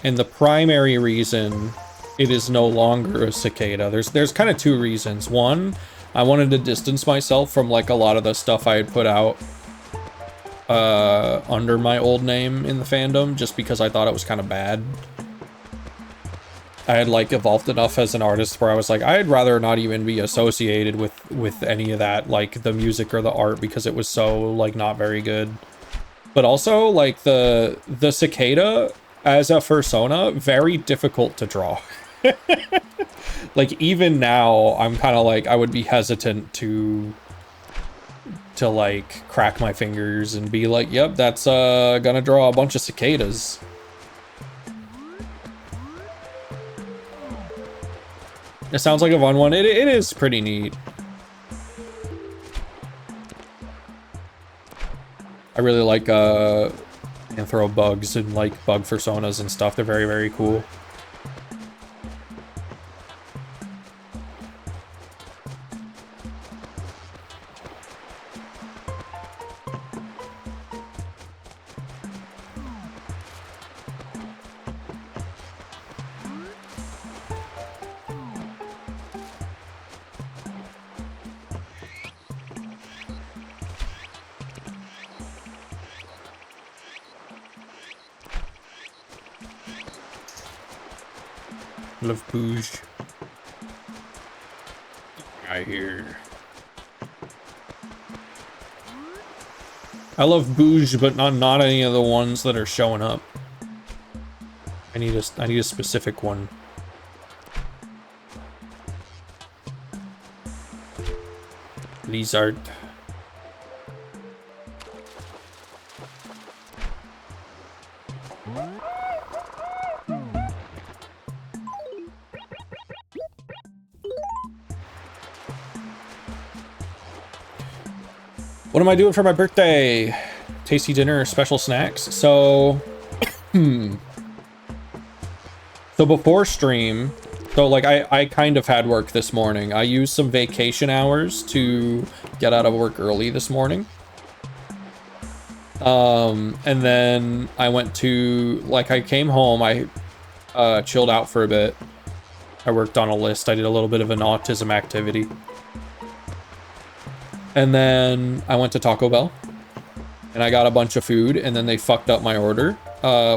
And the primary reason it is no longer a cicada, there's kind of two reasons. One, I wanted to distance myself from like a lot of the stuff I had put out under my old name in the fandom, just because I thought it was kind of bad. I had like evolved enough as an artist where I was like, I'd rather not even be associated with any of that, like the music or the art, because it was so like not very good. But also like the cicada as a persona, very difficult to draw. Like even now I'm kind of like, I would be hesitant to like crack my fingers and be like, yep, that's gonna draw a bunch of cicadas. It sounds like a fun one. It is pretty neat. I really like anthro bugs and like bug personas and stuff. They're very, very cool. Love Bouge. I hear. I love Bouge, but not any of the ones that are showing up. I need a specific one. Lizard. What am I doing for my birthday? Tasty dinner or special snacks? So, so before stream, so like I kind of had work this morning. I used some vacation hours to get out of work early this morning. And then I went to, like I came home, I chilled out for a bit. I worked on a list. I did a little bit of an autism activity. And then I went to Taco Bell and I got a bunch of food, and then they fucked up my order,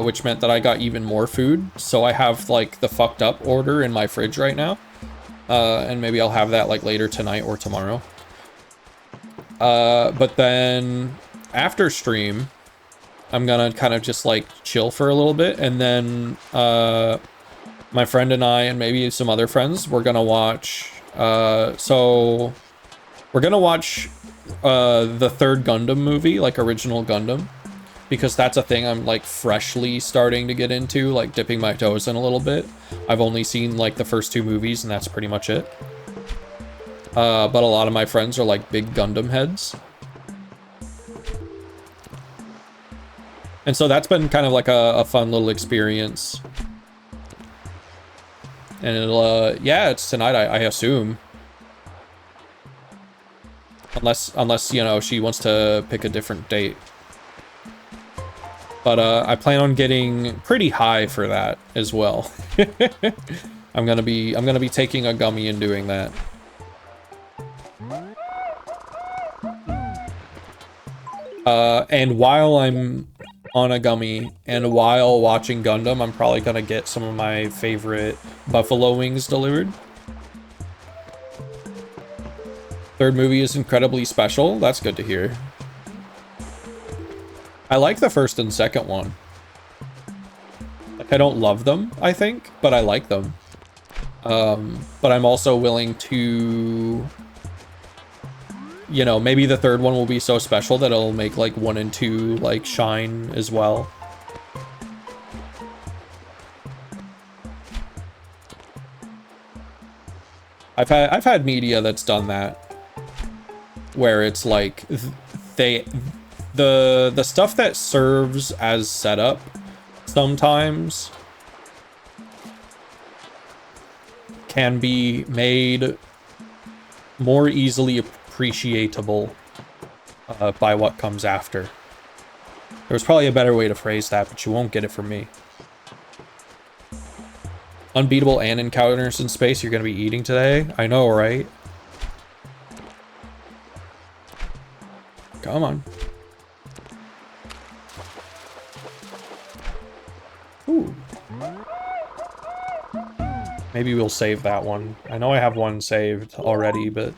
which meant that I got even more food. So I have like the fucked up order in my fridge right now. And maybe I'll have that like later tonight or tomorrow. But then after stream, I'm gonna kind of just like chill for a little bit, and then my friend and I, and maybe some other friends, we're gonna watch. So we're gonna watch the third Gundam movie, like original Gundam, because that's a thing I'm like freshly starting to get into, like dipping my toes in a little bit. I've only seen like the first 2 movies, and that's pretty much it. But a lot of my friends are like big Gundam heads. And so that's been kind of like a fun little experience. And it'll, yeah, it's tonight, I assume. Unless, you know, she wants to pick a different date. But I plan on getting pretty high for that as well. I'm gonna be taking a gummy and doing that. And while I'm on a gummy and while watching Gundam, I'm probably gonna get some of my favorite buffalo wings delivered. Third movie is incredibly special. That's good to hear. I like the first and second one. Like, I don't love them, I think, but I like them. But I'm also willing to, you know, maybe the third one will be so special that it'll make like 1 and 2 like shine as well. I've had media that's done that, where it's like the stuff that serves as setup sometimes can be made more easily appreciable by what comes after. There's probably a better way to phrase that, but you won't get it from me. Unbeatable and encounters in space you're gonna be eating today? I know, right? Come on. Ooh. Maybe we'll save that one. I know I have one saved already, but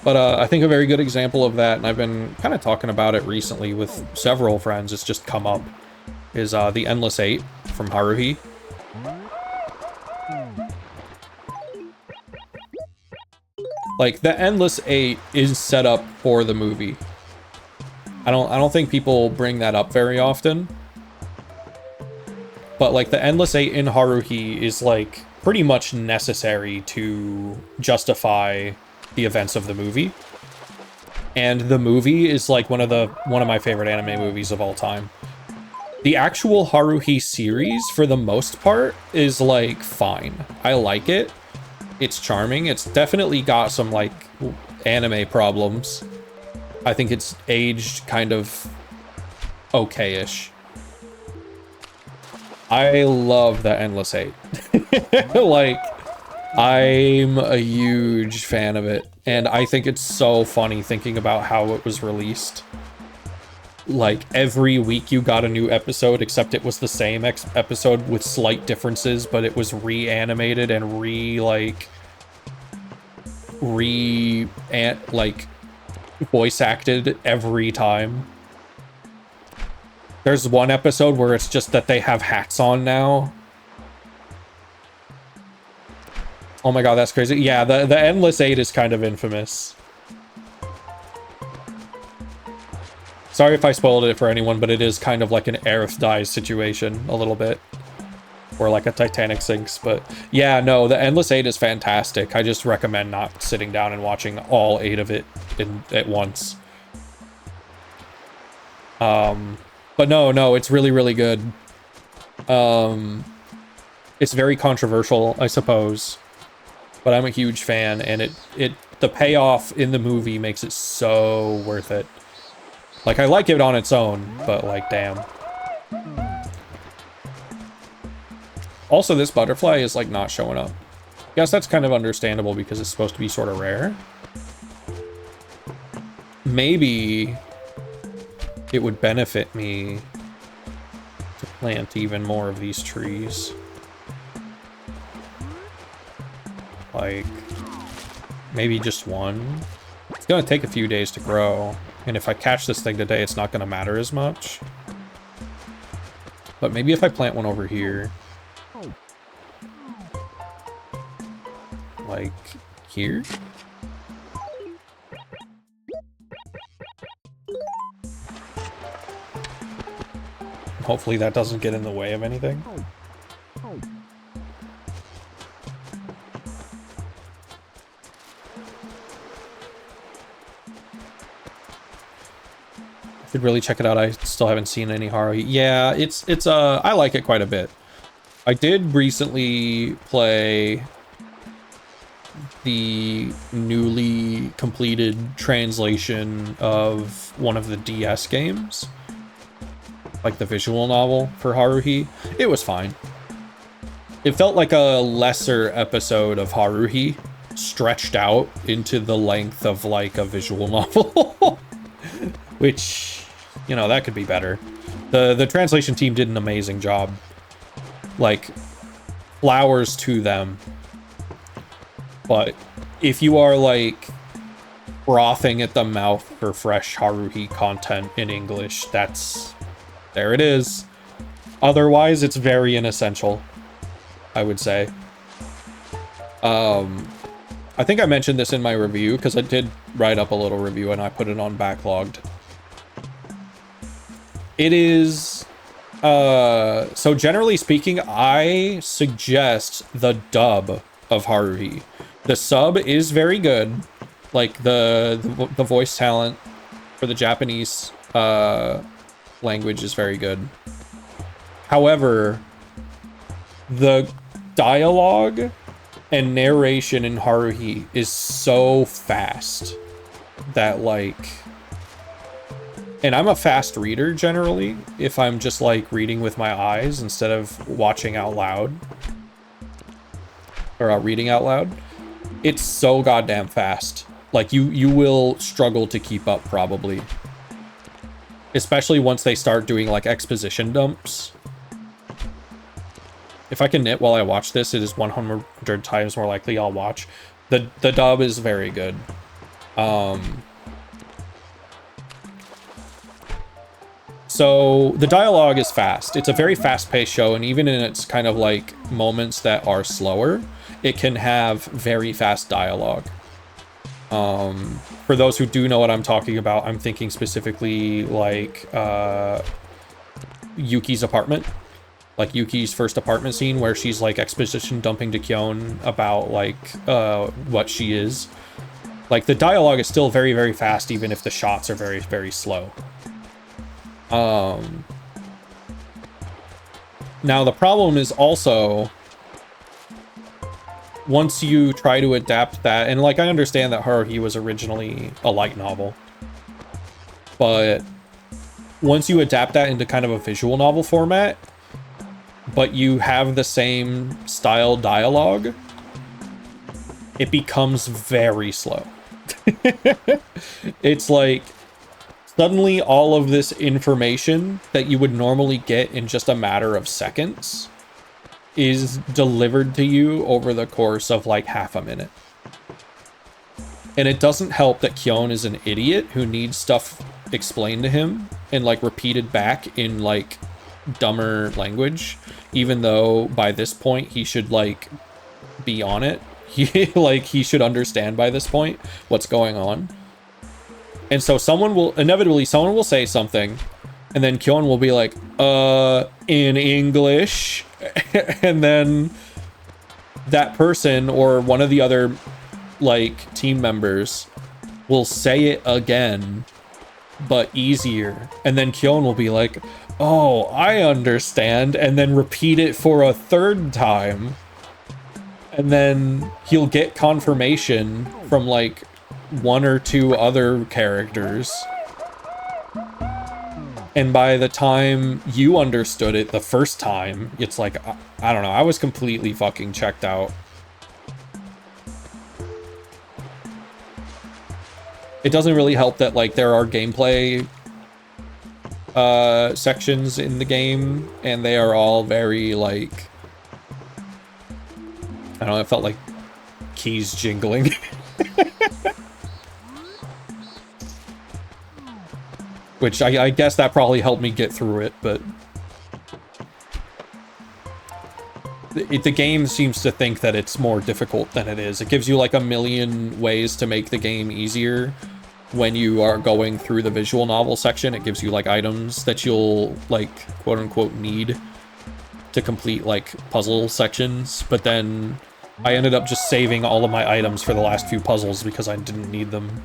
I think a very good example of that, and I've been kind of talking about it recently with several friends, it's just come up, is the Endless 8 from Haruhi. Like, the Endless 8 is set up for the movie. I don't think people bring that up very often. But like the Endless 8 in Haruhi is like pretty much necessary to justify the events of the movie. And the movie is like one of my favorite anime movies of all time. The actual Haruhi series, for the most part, is like fine. I like it. It's charming. It's definitely got some like anime problems. I think it's aged kind of okay-ish. I love the Endless 8. Like, I'm a huge fan of it. And I think it's so funny thinking about how it was released. Like, every week you got a new episode, except it was the same episode with slight differences, but it was reanimated and voice acted every time. There's one episode where it's just that they have hats on now. Oh my god, that's crazy. Yeah, the Endless 8 is kind of infamous. Sorry if I spoiled it for anyone, but it is kind of like an Aerith dies situation, a little bit. Or like a Titanic sinks, but yeah, no, the Endless 8 is fantastic. I just recommend not sitting down and watching all 8 of it at once. But no, it's really, really good. It's very controversial, I suppose, but I'm a huge fan, and the payoff in the movie makes it so worth it. Like, I like it on its own, but like, damn. Also, this butterfly is like not showing up. I guess that's kind of understandable because it's supposed to be sort of rare. Maybe it would benefit me to plant even more of these trees. Like, maybe just one. It's gonna take a few days to grow, and if I catch this thing today, it's not gonna matter as much. But maybe if I plant one over here. Like, here? Hopefully that doesn't get in the way of anything. I should really check it out. I still haven't seen any Haruhi. Yeah, it's I like it quite a bit. I did recently play the newly completed translation of one of the DS games. Like the visual novel for Haruhi. It was fine. It felt like a lesser episode of Haruhi stretched out into the length of like a visual novel. Which, you know, that could be better. The translation team did an amazing job. Like, flowers to them. But if you are like frothing at the mouth for fresh Haruhi content in English, there it is. Otherwise, it's very inessential, I would say. I think I mentioned this in my review, because I did write up a little review and I put it on backlogged. It is... so generally speaking, I suggest the dub of Haruhi. The sub is very good. Like, the voice talent for the Japanese language is very good. However, the dialogue and narration in Haruhi is so fast that, like... And I'm a fast reader, generally, if I'm just, like, reading with my eyes instead of watching out loud. Or reading out loud. It's so goddamn fast. Like, you will struggle to keep up, probably. Especially once they start doing, like, exposition dumps. If I can knit while I watch this, it is 100 times more likely I'll watch. The dub is very good. So the dialogue is fast. It's a very fast-paced show, and even in its kind of like moments that are slower, it can have very fast dialogue. For those who do know what I'm talking about, I'm thinking specifically like Yuki's apartment. Like Yuki's first apartment scene where she's like exposition dumping to Kyon about like what she is. Like the dialogue is still very, very fast, even if the shots are very, very slow. Now the problem is also once you try to adapt that, and like I understand that Haruhi was originally a light novel, but once you adapt that into kind of a visual novel format, but you have the same style dialogue, it becomes very slow. It's like suddenly all of this information that you would normally get in just a matter of seconds is delivered to you over the course of like half a minute. And it doesn't help that Kyon is an idiot who needs stuff explained to him and like repeated back in like dumber language, even though by this point he should like be on it. He should understand by this point what's going on. And so someone will say something, and then Kyon will be like, in English. And then that person or one of the other, like, team members will say it again, but easier. And then Kyon will be like, oh, I understand. And then repeat it for a third time. And then he'll get confirmation from, like, one or two other characters, and by the time you understood it the first time, it's like, I don't know, I was completely fucking checked out. It doesn't really help that like there are gameplay sections in the game, and they are all very like, I don't know, it felt like keys jingling. Which I guess that probably helped me get through it, but... The game seems to think that it's more difficult than it is. It gives you like a million ways to make the game easier when you are going through the visual novel section. It gives you like items that you'll like quote unquote need to complete like puzzle sections, but then I ended up just saving all of my items for the last few puzzles because I didn't need them.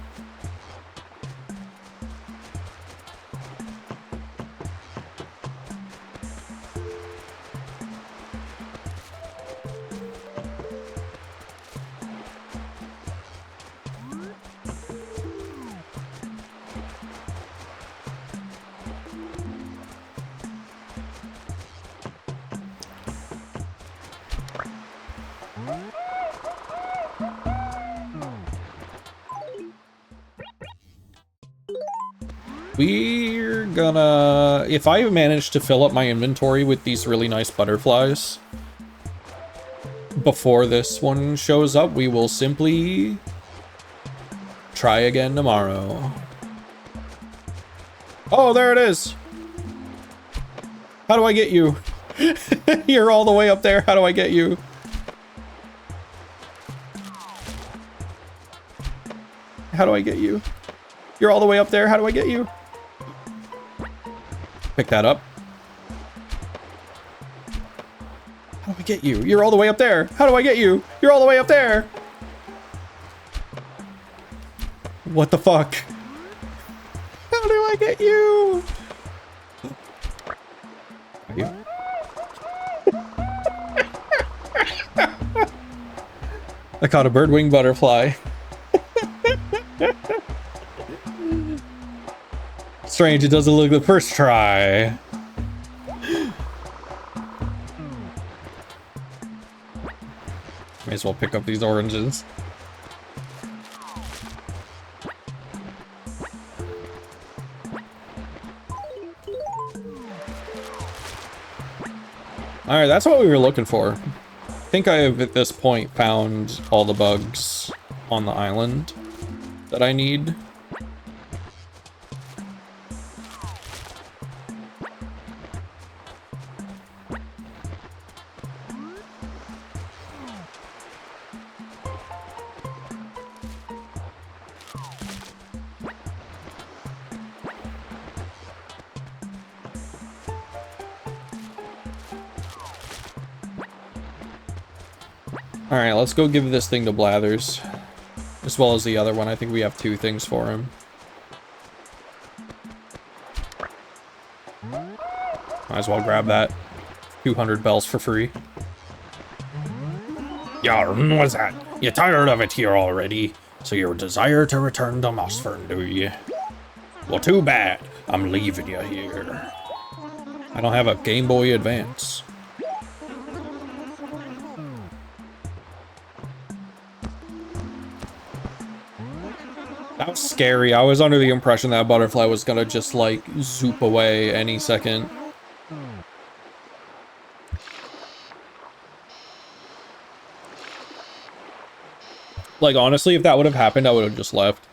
We're gonna... If I manage to fill up my inventory with these really nice butterflies before this one shows up, we will simply try again tomorrow. Oh, there it is! How do I get you? You're all the way up there, how do I get you? How do I get you? You're all the way up there, how do I get you? Pick that up. How do I get you? You're all the way up there. How do I get you? You're all the way up there. What the fuck? How do I get you? Are you? I caught a birdwing butterfly. Strange, it doesn't look the first try. May as well pick up these oranges. Alright, that's what we were looking for. I think I have at this point found all the bugs on the island that I need. Alright, let's go give this thing to Blathers. As well as the other one. I think we have 2 things for him. Might as well grab that. 200 bells for free. Yarn, what's that? You tired of it here already? So you desire to return to Mossfern, do you? Well, too bad. I'm leaving you here. I don't have a Game Boy Advance. That was scary. I was under the impression that butterfly was gonna just like zoop away any second. Like honestly, if that would have happened, I would have just left.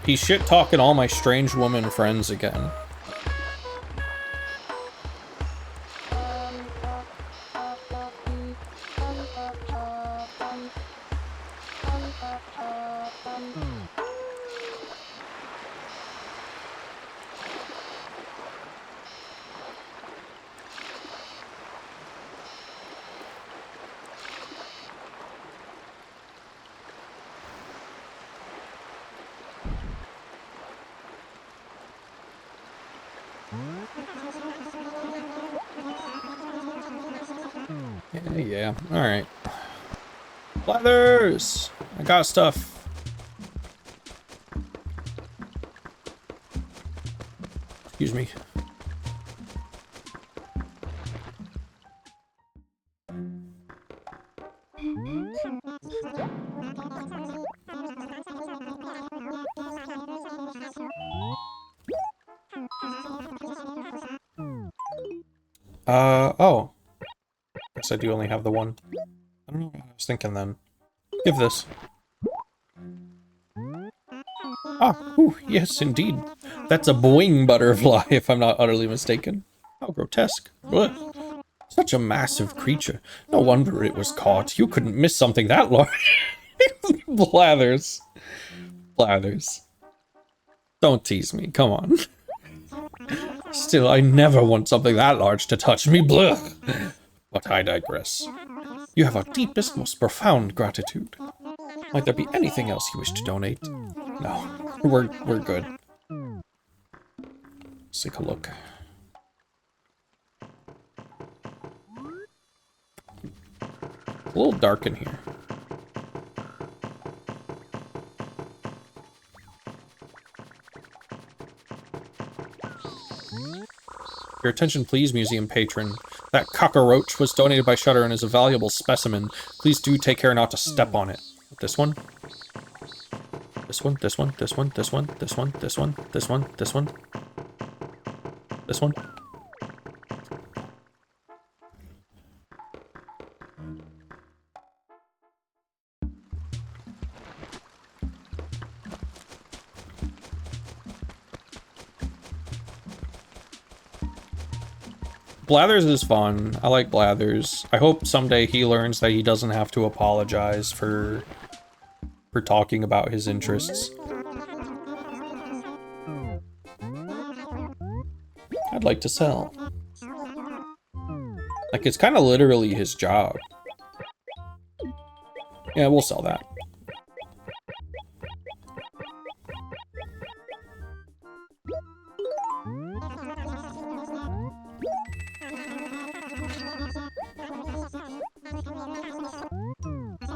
He's shit-talking all my strange woman friends again. Yeah, alright. Blathers! I got stuff. Excuse me. Oh. Guess I do only have the one. I don't know what I was thinking then. Give this. Ah, ooh, yes, indeed. That's a boing butterfly, if I'm not utterly mistaken. How grotesque. Ugh. Such a massive creature. No wonder it was caught. You couldn't miss something that large. Blathers. Blathers. Don't tease me, come on. Still, I never want something that large to touch me. Blech. But I digress. You have our deepest, most profound gratitude. Might there be anything else you wish to donate? No, we're good. Let's take a look. A little dark in here. Your attention please, museum patron. That cockroach was donated by Shutter and is a valuable specimen. Please do take care not to step on it. This one? This one, this one, this one, this one, this one, this one, this one, this one. This one. Blathers is fun. I like Blathers. I hope someday he learns that he doesn't have to apologize for talking about his interests. I'd like to sell. Like, it's kind of literally his job. Yeah, we'll sell that.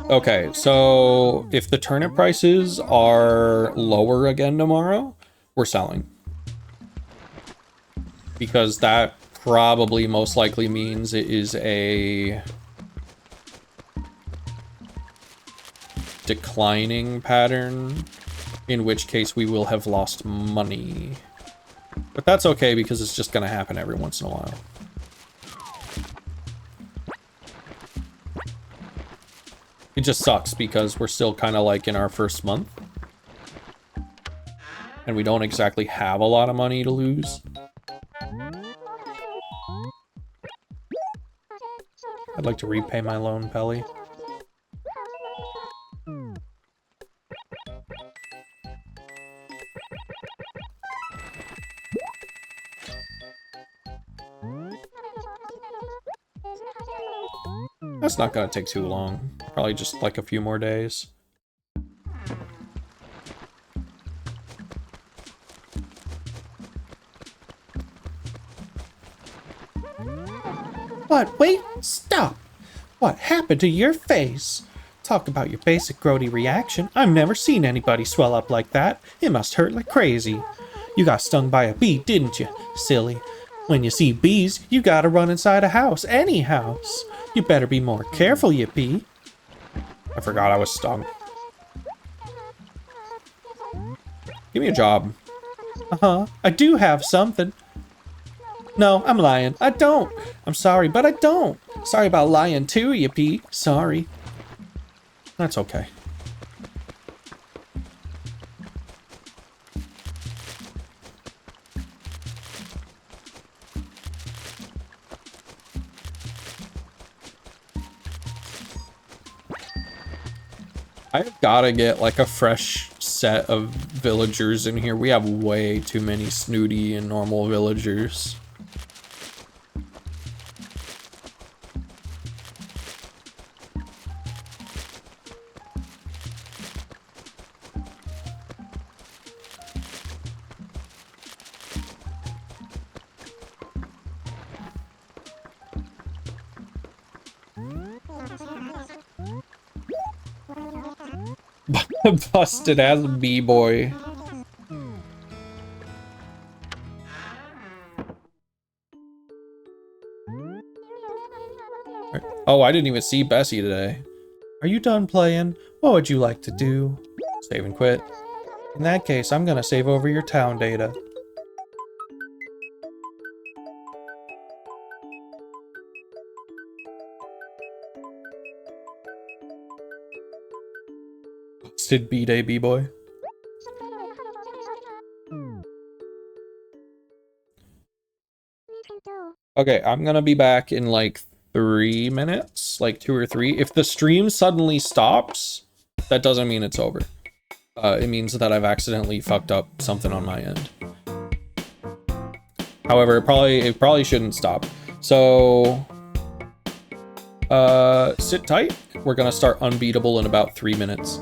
Okay, so if the turnip prices are lower again tomorrow, we're selling. Because that probably most likely means it is a declining pattern, in which case we will have lost money. But that's okay because it's just gonna happen every once in a while. It just sucks because we're still kind of like in our first month. And we don't exactly have a lot of money to lose. I'd like to repay my loan, Pelly. That's not gonna take too long. Probably just like a few more days. What? Wait, stop! What happened to your face? Talk about your basic grody reaction. I've never seen anybody swell up like that. It must hurt like crazy. You got stung by a bee, didn't you? Silly. When you see bees, you gotta run inside a house, any house. You better be more careful, you bee. I forgot I was stung. Give me a job. Uh-huh. I do have something. No, I'm lying. I don't. I'm sorry, but I don't. Sorry about lying too, you bee. Sorry. That's okay. I've gotta get like a fresh set of villagers in here. We have way too many snooty and normal villagers. Busted ass B-boy. Oh, I didn't even see Bessie today. Are you done playing? What would you like to do? Save and quit. In that case, I'm gonna save over your town data. Busted B-Day B-boy. Okay, I'm gonna be back in like 3 minutes, like 2 or 3. If the stream suddenly stops, that doesn't mean it's over. It means that I've accidentally fucked up something on my end. However, it probably shouldn't stop. So, sit tight. We're gonna start Unbeatable in about 3 minutes.